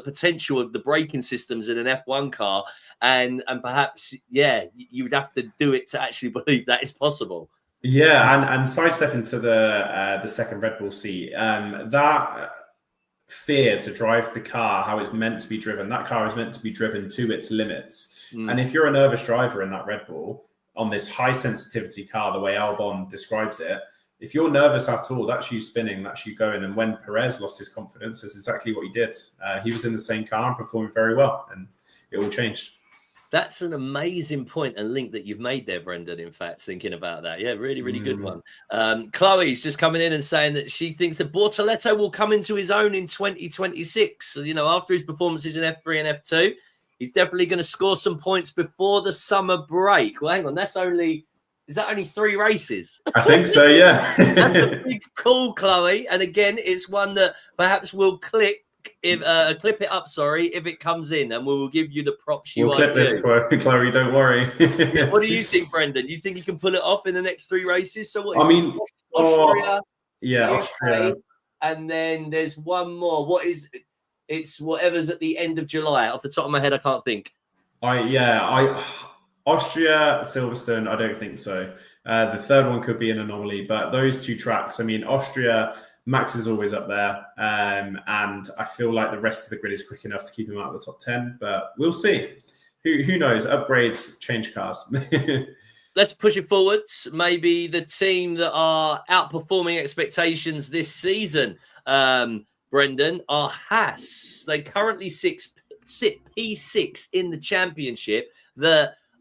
potential of the braking systems in an F1 car. And perhaps, you would have to do it to actually believe that is possible. Yeah, and sidestepping to the second Red Bull seat, that fear to drive the car how it's meant to be driven, that car is meant to be driven to its limits. And if you're a nervous driver in that Red Bull on this high sensitivity car, the way Albon describes it, if you're nervous at all, that's you spinning, that's you going. And when Perez lost his confidence, that's exactly what he did. He was in the same car and performing very well, and it all changed. That's an amazing point and link that you've made there, Brendan, in fact, thinking about that. Yeah, really, really good one. Chloe's just coming in and saying that she thinks that Bortoletto will come into his own in 2026. So, after his performances in F3 and F2, he's definitely going to score some points before the summer break. Well, hang on, is that only 3 races? I think so, yeah. That's a big call, Chloe. And again, it's one that perhaps will clip it up, if it comes in, and we will give you the props you clip this, Chloe, don't worry. What do you think, Brendan? You think you can pull it off in the next 3 races? So what is Austria? Austria. And then there's one more. It's whatever's at the end of July. Off the top of my head, I can't think. Austria, Silverstone, I don't think so. The third one could be an anomaly, but those 2 tracks, Austria, Max is always up there, and I feel like the rest of the grid is quick enough to keep him out of the top 10, but we'll see. Who knows? Upgrades change cars. let's push it forwards. Maybe the team that are outperforming expectations this season, Brendan, are Haas. They currently sit P6 in the championship.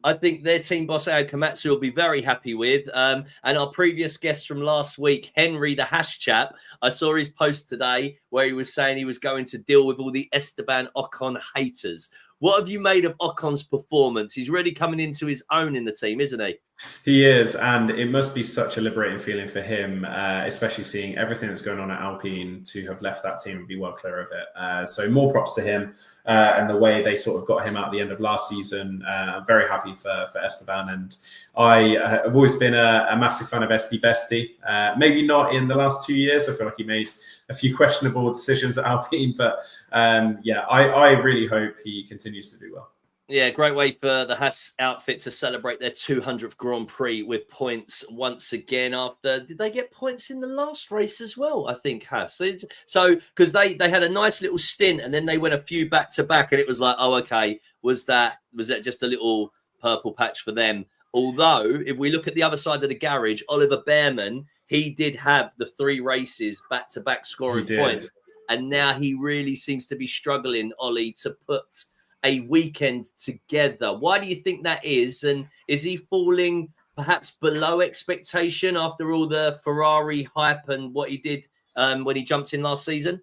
I think their team boss, Ao Komatsu, will be very happy with. And our previous guest from last week, Henry, the Haas chap, I saw his post today where he was saying he was going to deal with all the Esteban Ocon haters. What have you made of Ocon's performance? He's really coming into his own in the team, isn't he? He is, and it must be such a liberating feeling for him, especially seeing everything that's going on at Alpine, to have left that team and be well clear of it. So more props to him and the way they sort of got him out at the end of last season. I'm very happy for Esteban, and I have always been a massive fan of Esti Besti. Maybe not in the last 2 years. I feel like he made a few questionable decisions at Alpine, but I really hope he continues to do well. Yeah, great way for the Haas outfit to celebrate their 200th Grand Prix with points once again. Did they get points in the last race as well? I think Haas. So because they had a nice little stint and then they went a few back to back, and it was like, oh, okay, was that just a little purple patch for them? Although, if we look at the other side of the garage, Oliver Behrman, he did have the 3 races back to back scoring points, and now he really seems to be struggling, Ollie, to put a weekend together. Why do you think that is? And is he falling perhaps below expectation after all the Ferrari hype and what he did when he jumped in last season?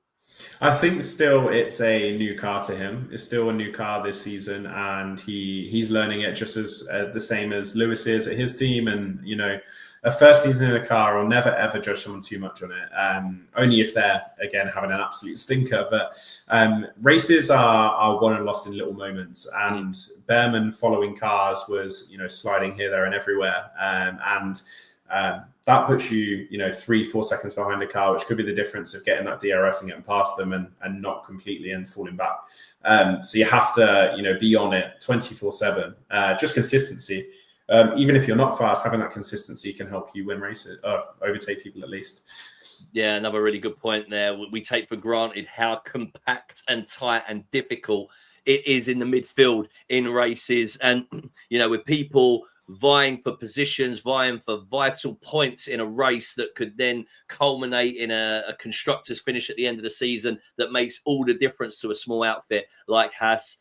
I think still it's a new car to him. It's still a new car this season, and he's learning it just as the same as Lewis is at his team. And, you know, a first season in a car, I'll never, ever judge someone too much on it. Only if they're, again, having an absolute stinker. But races are won and lost in little moments. And Behrman following cars was, you know, sliding here, there and everywhere. That puts you, 3-4 seconds behind the car, which could be the difference of getting that DRS and getting past them and not completely and falling back. So you have to, be on it 24/7. Just consistency. Even if you're not fast, having that consistency can help you win races, overtake people at least. Yeah, another really good point there. We take for granted how compact and tight and difficult it is in the midfield in races. And, with people vying for positions, vying for vital points in a race that could then culminate in a constructor's finish at the end of the season that makes all the difference to a small outfit like Haas.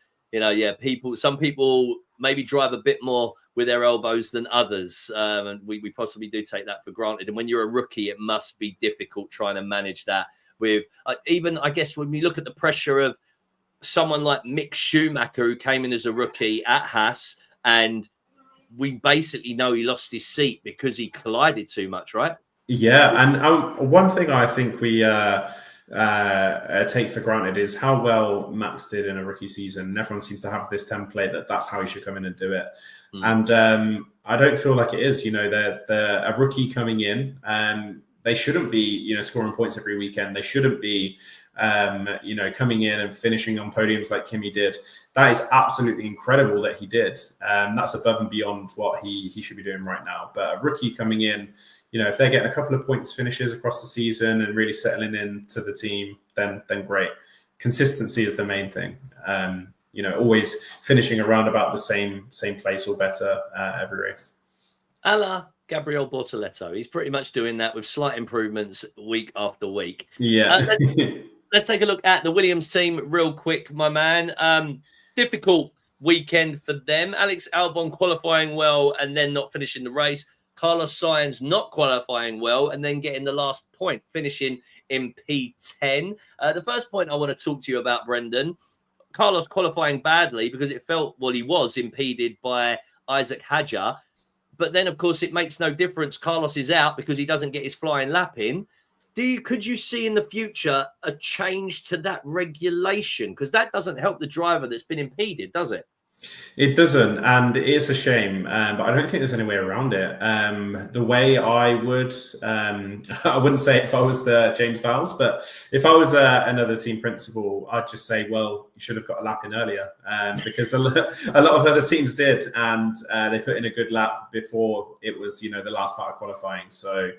Some people maybe drive a bit more with their elbows than others. And we possibly do take that for granted. And when you're a rookie, it must be difficult trying to manage that with even, I guess, when we look at the pressure of someone like Mick Schumacher, who came in as a rookie at Haas, and we basically know he lost his seat because he collided too much, right? Yeah. And one thing I think we take for granted is how well Max did in a rookie season. And everyone seems to have this template that's how he should come in and do it. And I don't feel like it is. They're a rookie coming in, and they shouldn't be, scoring points every weekend. They shouldn't be, coming in and finishing on podiums like Kimi did. That is absolutely incredible that he did. That's above and beyond what he should be doing right now. But a rookie coming in, if they're getting a couple of points finishes across the season and really settling into the team, then great. Consistency is the main thing. Always finishing around about the same place or better every race. A la Gabriel Bortoletto. He's pretty much doing that with slight improvements week after week. Yeah. Let's take a look at the Williams team real quick, my man. Difficult weekend for them. Alex Albon qualifying well and then not finishing the race. Carlos Sainz not qualifying well and then getting the last point, finishing in P10. The first point I want to talk to you about, Brendan, Carlos qualifying badly because it felt, he was impeded by Isaac Hadjar. But then, of course, it makes no difference. Carlos is out because he doesn't get his flying lap in. Could you see in the future a change to that regulation? Because that doesn't help the driver that's been impeded, does it? It doesn't, and it's a shame, but I don't think there's any way around it. The way I would, I wouldn't say if I was the James Vowles, but if I was another team principal, I'd just say, well, you should have got a lap in earlier, because a lot of other teams did, and they put in a good lap before it was, the last part of qualifying. So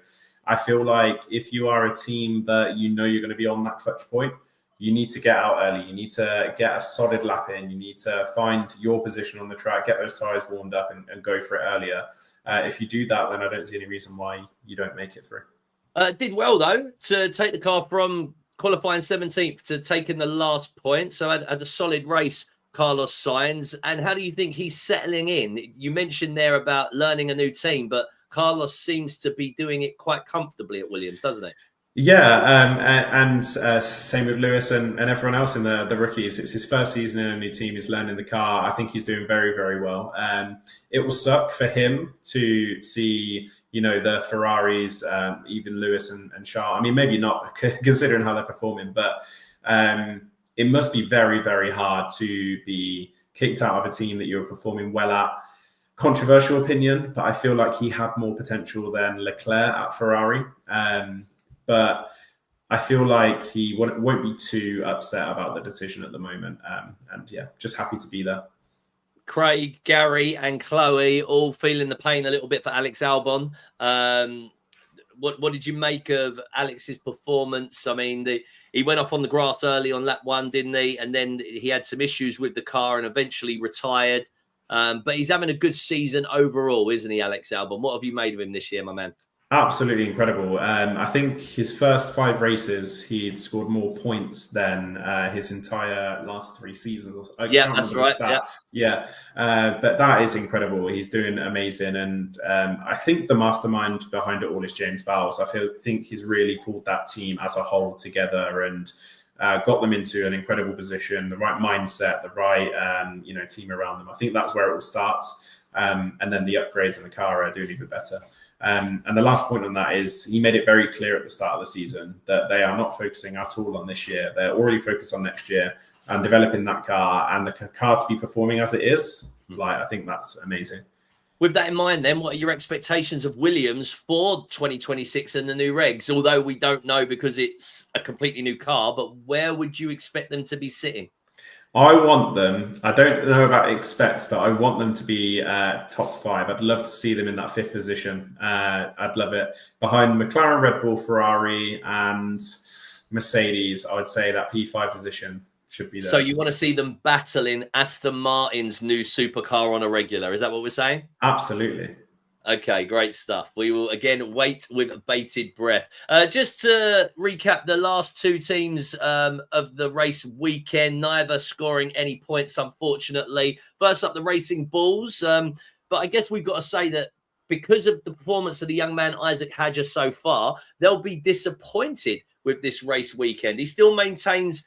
I feel like if you are a team that you're going to be on that clutch point, you need to get out early. You need to get a solid lap in. You need to find your position on the track, get those tyres warmed up and go for it earlier. If you do that, then I don't see any reason why you don't make it through. Did well, though, to take the car from qualifying 17th to taking the last point. So had a solid race, Carlos Sainz. And how do you think he's settling in? You mentioned there about learning a new team, but Carlos seems to be doing it quite comfortably at Williams, doesn't he? Yeah, and same with Lewis and everyone else in the rookies. It's his first season in a new team. He's learning the car. I think he's doing very, very well. It will suck for him to see, the Ferraris, even Lewis and Charles. I mean, maybe not considering how they're performing, but it must be very, very hard to be kicked out of a team that you're performing well at. Controversial opinion, but I feel like he had more potential than Leclerc at Ferrari. But I feel like he won't be too upset about the decision at the moment. And yeah, just happy to be there. Craig, Gary and Chloe all feeling the pain a little bit for Alex Albon. What did you make of Alex's performance? I mean, he went off on the grass early on lap 1, didn't he? And then he had some issues with the car and eventually retired. But he's having a good season overall, isn't he, Alex Albon? What have you made of him this year, my man? Absolutely incredible. I think his first 5 races, he'd scored more points than his entire last 3 seasons. Yeah, that's right. Yeah. But that is incredible. He's doing amazing. And I think the mastermind behind it all is James Vowles. I think he's really pulled that team as a whole together and got them into an incredible position, the right mindset, the right team around them. I think that's where it all starts. And then the upgrades in the car are doing even better. And the last point on that is he made it very clear at the start of the season that they are not focusing at all on this year. They're already focused on next year and developing that car and the car to be performing as it is. I think that's amazing. With that in mind, then, what are your expectations of Williams for 2026 and the new regs? Although we don't know because it's a completely new car, but where would you expect them to be sitting? I want them, I don't know about expect, but I want them to be top 5. I'd love to see them in that 5th position. I'd love it. Behind McLaren, Red Bull, Ferrari, and Mercedes, I would say that P5 position should be there. So you want to see them battling Aston Martin's new supercar on a regular. Is that what we're saying? Absolutely. Okay, great stuff. We will again wait with bated breath. Just to recap the last 2 teams of the race weekend, neither scoring any points, unfortunately. First up, the Racing Bulls. But I guess we've got to say that because of the performance of the young man Isaac Hadjar so far, they'll be disappointed with this race weekend. He still maintains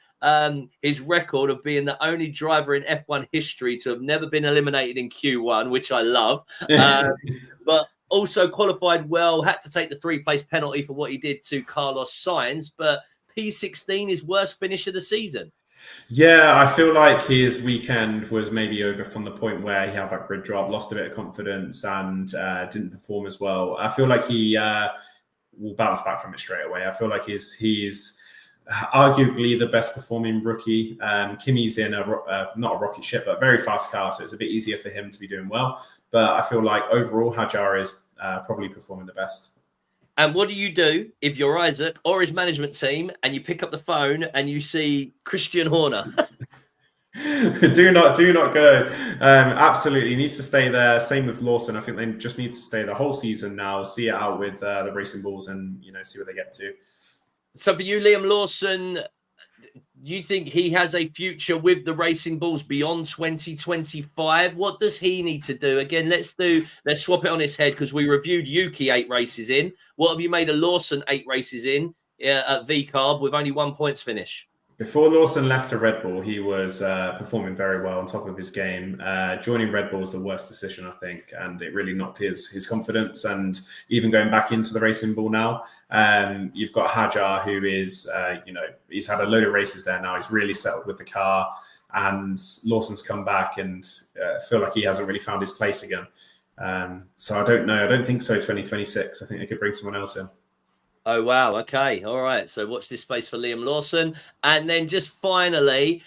his record of being the only driver in F1 history to have never been eliminated in Q1, which I love. But also qualified well, had to take the 3-place penalty for what he did to Carlos Sainz. But P16 is worst finish of the season. Yeah, I feel like his weekend was maybe over from the point where he had that grid drop, lost a bit of confidence and didn't perform as well. I feel like he will bounce back from it straight away. I feel like he's arguably the best performing rookie. Kimi's in not a rocket ship, but a very fast car, so it's a bit easier for him to be doing well. But I feel like overall, Hadjar is probably performing the best. And what do you do if you're Isaac or his management team and you pick up the phone and you see Christian Horner? do not go. Absolutely, he needs to stay there. Same with Lawson. I think they just need to stay the whole season now, see it out with the Racing Bulls and see where they get to. So for you, Liam Lawson, you think he has a future with the Racing Bulls beyond 2025? What does he need to do? Again, let's swap it on his head because we reviewed Yuki 8 races in. What have you made of Lawson 8 races in at VCARB with only 1 points finish? Before Lawson left to Red Bull, he was performing very well on top of his game. Joining Red Bull was the worst decision, I think, and it really knocked his confidence. And even going back into the Racing Bull now, you've got Hadjar, who is, he's had a load of races there now. He's really settled with the car, and Lawson's come back and feel like he hasn't really found his place again. So I don't know. I don't think so. 2026. I think they could bring someone else in. Oh, wow. Okay. All right. So watch this space for Liam Lawson. And then just finally,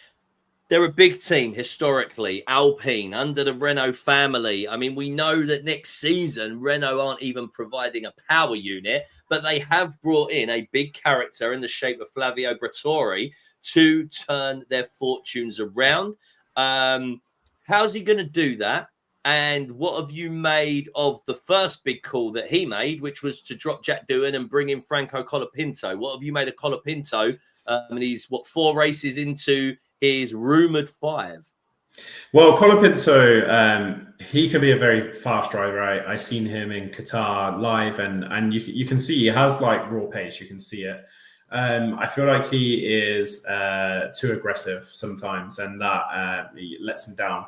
they're a big team historically, Alpine, under the Renault family. I mean, we know that next season, Renault aren't even providing a power unit, but they have brought in a big character in the shape of Flavio Briatore to turn their fortunes around. How's he going to do that? And what have you made of the first big call that he made, which was to drop Jack Doohan and bring in Franco Colapinto? What have you made of Colapinto? And he's 4 races into his rumoured 5. Well, Colapinto, he can be a very fast driver. I've seen him in Qatar live, and you can see he has like raw pace. You can see it. I feel like he is too aggressive sometimes, and that he lets him down.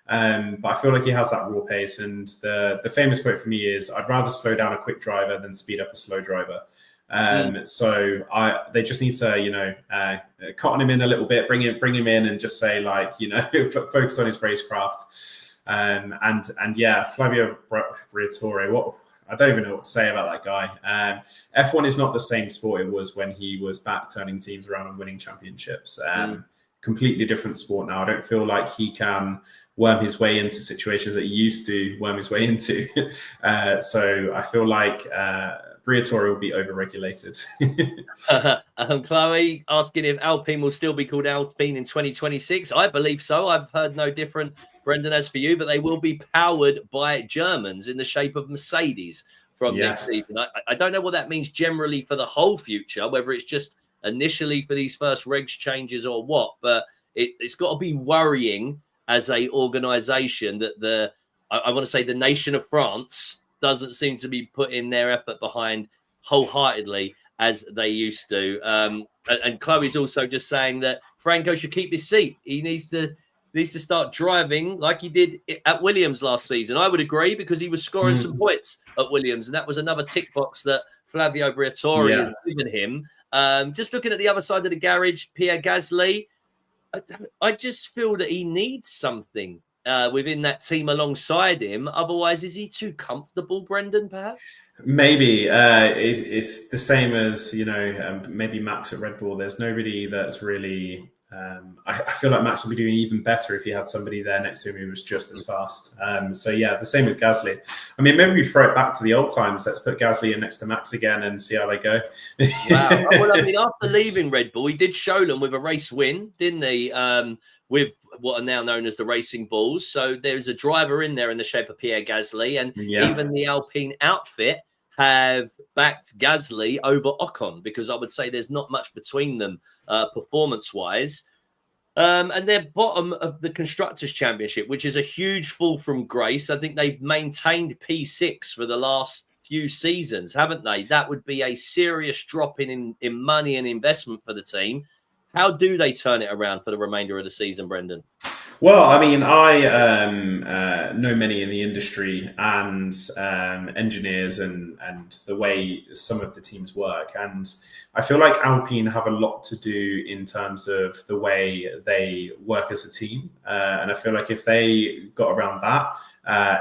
But I feel like he has that raw pace. And the famous quote for me is, "I'd rather slow down a quick driver than speed up a slow driver." So they just need to, cotton him in a little bit, bring him in, and just say like, focus on his racecraft. And yeah, Flavio Briatore. I don't even know what to say about that guy. F1 is not the same sport it was when he was back turning teams around and winning championships. Completely different sport now. I don't feel like he can worm his way into situations that he used to worm his way into. So I feel like Briatore will be overregulated. Chloe asking if Alpine will still be called Alpine in 2026. I believe so. I've heard no different, Brendan, as for you, but they will be powered by Germans in the shape of Mercedes from next season. I don't know what that means generally for the whole future, whether it's just initially for these first regs changes or what, but it's got to be worrying as a organisation that I want to say the nation of France doesn't seem to be putting their effort behind wholeheartedly as they used to. And Chloe's also just saying that Franco should keep his seat. He needs to start driving like he did at Williams last season. I would agree, because he was scoring some points at Williams, and that was another tick box that Flavio Briatore has given him. Just looking at the other side of the garage, Pierre Gasly, I just feel that he needs something within that team alongside him. Otherwise, is he too comfortable, Brendan, perhaps? Maybe. It's the same as, maybe Max at Red Bull. There's nobody that's really... I feel like Max would be doing even better if he had somebody there next to him who was just as fast. So yeah, the same with Gasly. I mean, maybe we throw it back to the old times. Let's put Gasly in next to Max again and see how they go. Wow. Well, I mean, after leaving Red Bull, he did show them with a race win, didn't he? With what are now known as the Racing Bulls. So there's a driver in there in the shape of Pierre Gasly, and even the Alpine outfit have backed Gasly over Ocon, because I would say there's not much between them performance-wise. And they're bottom of the Constructors' Championship, which is a huge fall from grace. I think they've maintained P6 for the last few seasons, haven't they? That would be a serious drop in money and investment for the team. How do they turn it around for the remainder of the season, Brendan? Well, I mean, I know many in the industry and engineers and the way some of the teams work. And I feel like Alpine have a lot to do in terms of the way they work as a team. And I feel like if they got around that,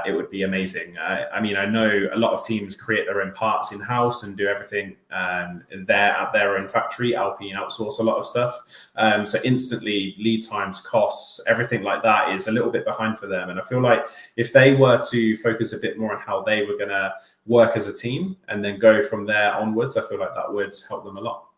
it would be amazing. I mean, I know a lot of teams create their own parts in-house and do everything there at their own factory. Alpine outsource a lot of stuff. So instantly lead times, costs, everything like that is a little bit behind for them. And I feel like if they were to focus a bit more on how they were going to work as a team and then go from there onwards, I feel like that would help them a lot.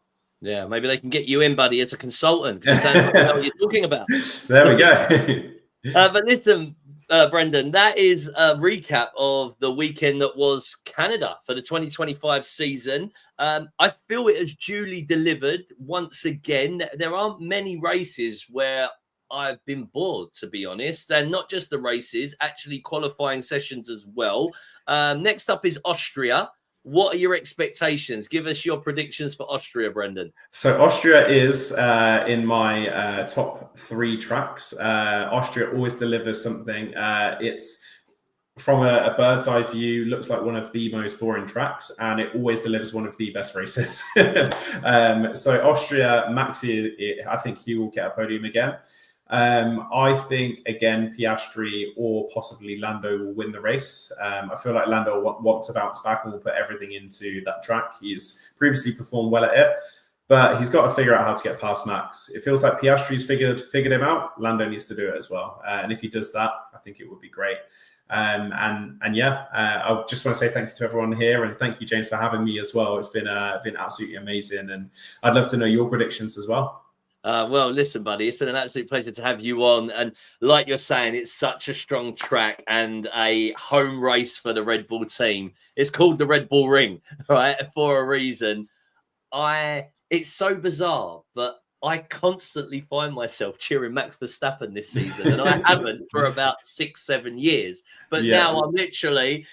Yeah, maybe they can get you in, buddy, as a consultant, because I know what you're talking about. There we go. But listen, Brendan, that is a recap of the weekend that was Canada for the 2025 season. I feel it has duly delivered once again. There aren't many races where I've been bored, to be honest, and not just the races, actually qualifying sessions as well. Next up is Austria. What are your expectations? Give us your predictions for Austria, Brendan. So Austria is in my top 3 tracks. Austria always delivers something. It's from a bird's eye view, looks like one of the most boring tracks, and it always delivers one of the best races. So Austria, Maxi, I think he will get a podium again. I think, again, Piastri or possibly Lando will win the race. I feel like Lando wants to bounce back and will put everything into that track. He's previously performed well at it, but he's got to figure out how to get past Max. It feels like Piastri's figured him out. Lando needs to do it as well. And if he does that, I think it would be great. I just want to say thank you to everyone here, and thank you, James, for having me as well. It's been absolutely amazing, and I'd love to know your predictions as well. Well, listen, buddy, it's been an absolute pleasure to have you on. And like you're saying, it's such a strong track and a home race for the Red Bull team. It's called the Red Bull Ring, right? For a reason. It's so bizarre, but I constantly find myself cheering Max Verstappen this season, and I haven't for about 6-7 years. But now I'm literally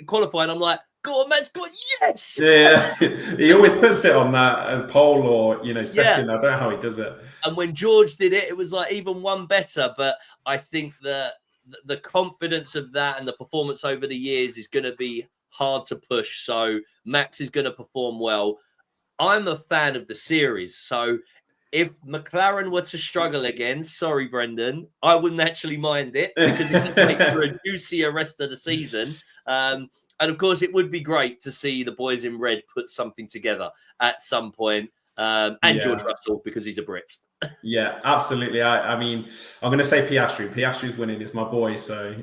qualifying. I'm like, go on, Max, go on, yes. Yeah, he always puts it on that pole or second. Yeah. I don't know how he does it. And when George did it, it was like even one better. But I think that the confidence of that and the performance over the years is going to be hard to push. So Max is going to perform well. I'm a fan of the series, so if McLaren were to struggle again, sorry, Brendan, I wouldn't actually mind it because it makes for a juicier rest of the season. And of course, it would be great to see the boys in red put something together at some point. And George Russell, because he's a Brit. Yeah, absolutely. I mean, I'm going to say Piastri. Piastri's winning. It's my boy. So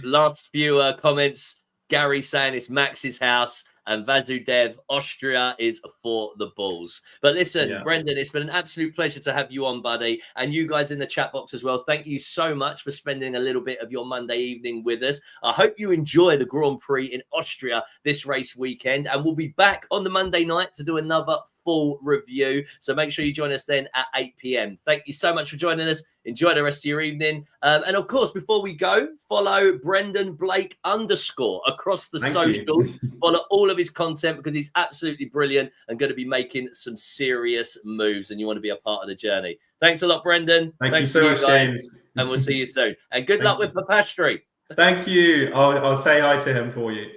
last few comments. Gary saying it's Max's house. And Vasudev, Austria is for the Bulls. But listen, Brendan, it's been an absolute pleasure to have you on, buddy. And you guys in the chat box as well. Thank you so much for spending a little bit of your Monday evening with us. I hope you enjoy the Grand Prix in Austria this race weekend. And we'll be back on the Monday night to do another full review. So make sure you join us then at 8 p.m. Thank you so much for joining us. Enjoy the rest of your evening. And of course, before we go, follow Brendan Blake _ across the socials. Follow all of his content because he's absolutely brilliant and going to be making some serious moves. And you want to be a part of the journey. Thanks a lot, Brendan. Thank you so much, James. And we'll see you soon. And good luck with Papastri. Thank you. I'll say hi to him for you.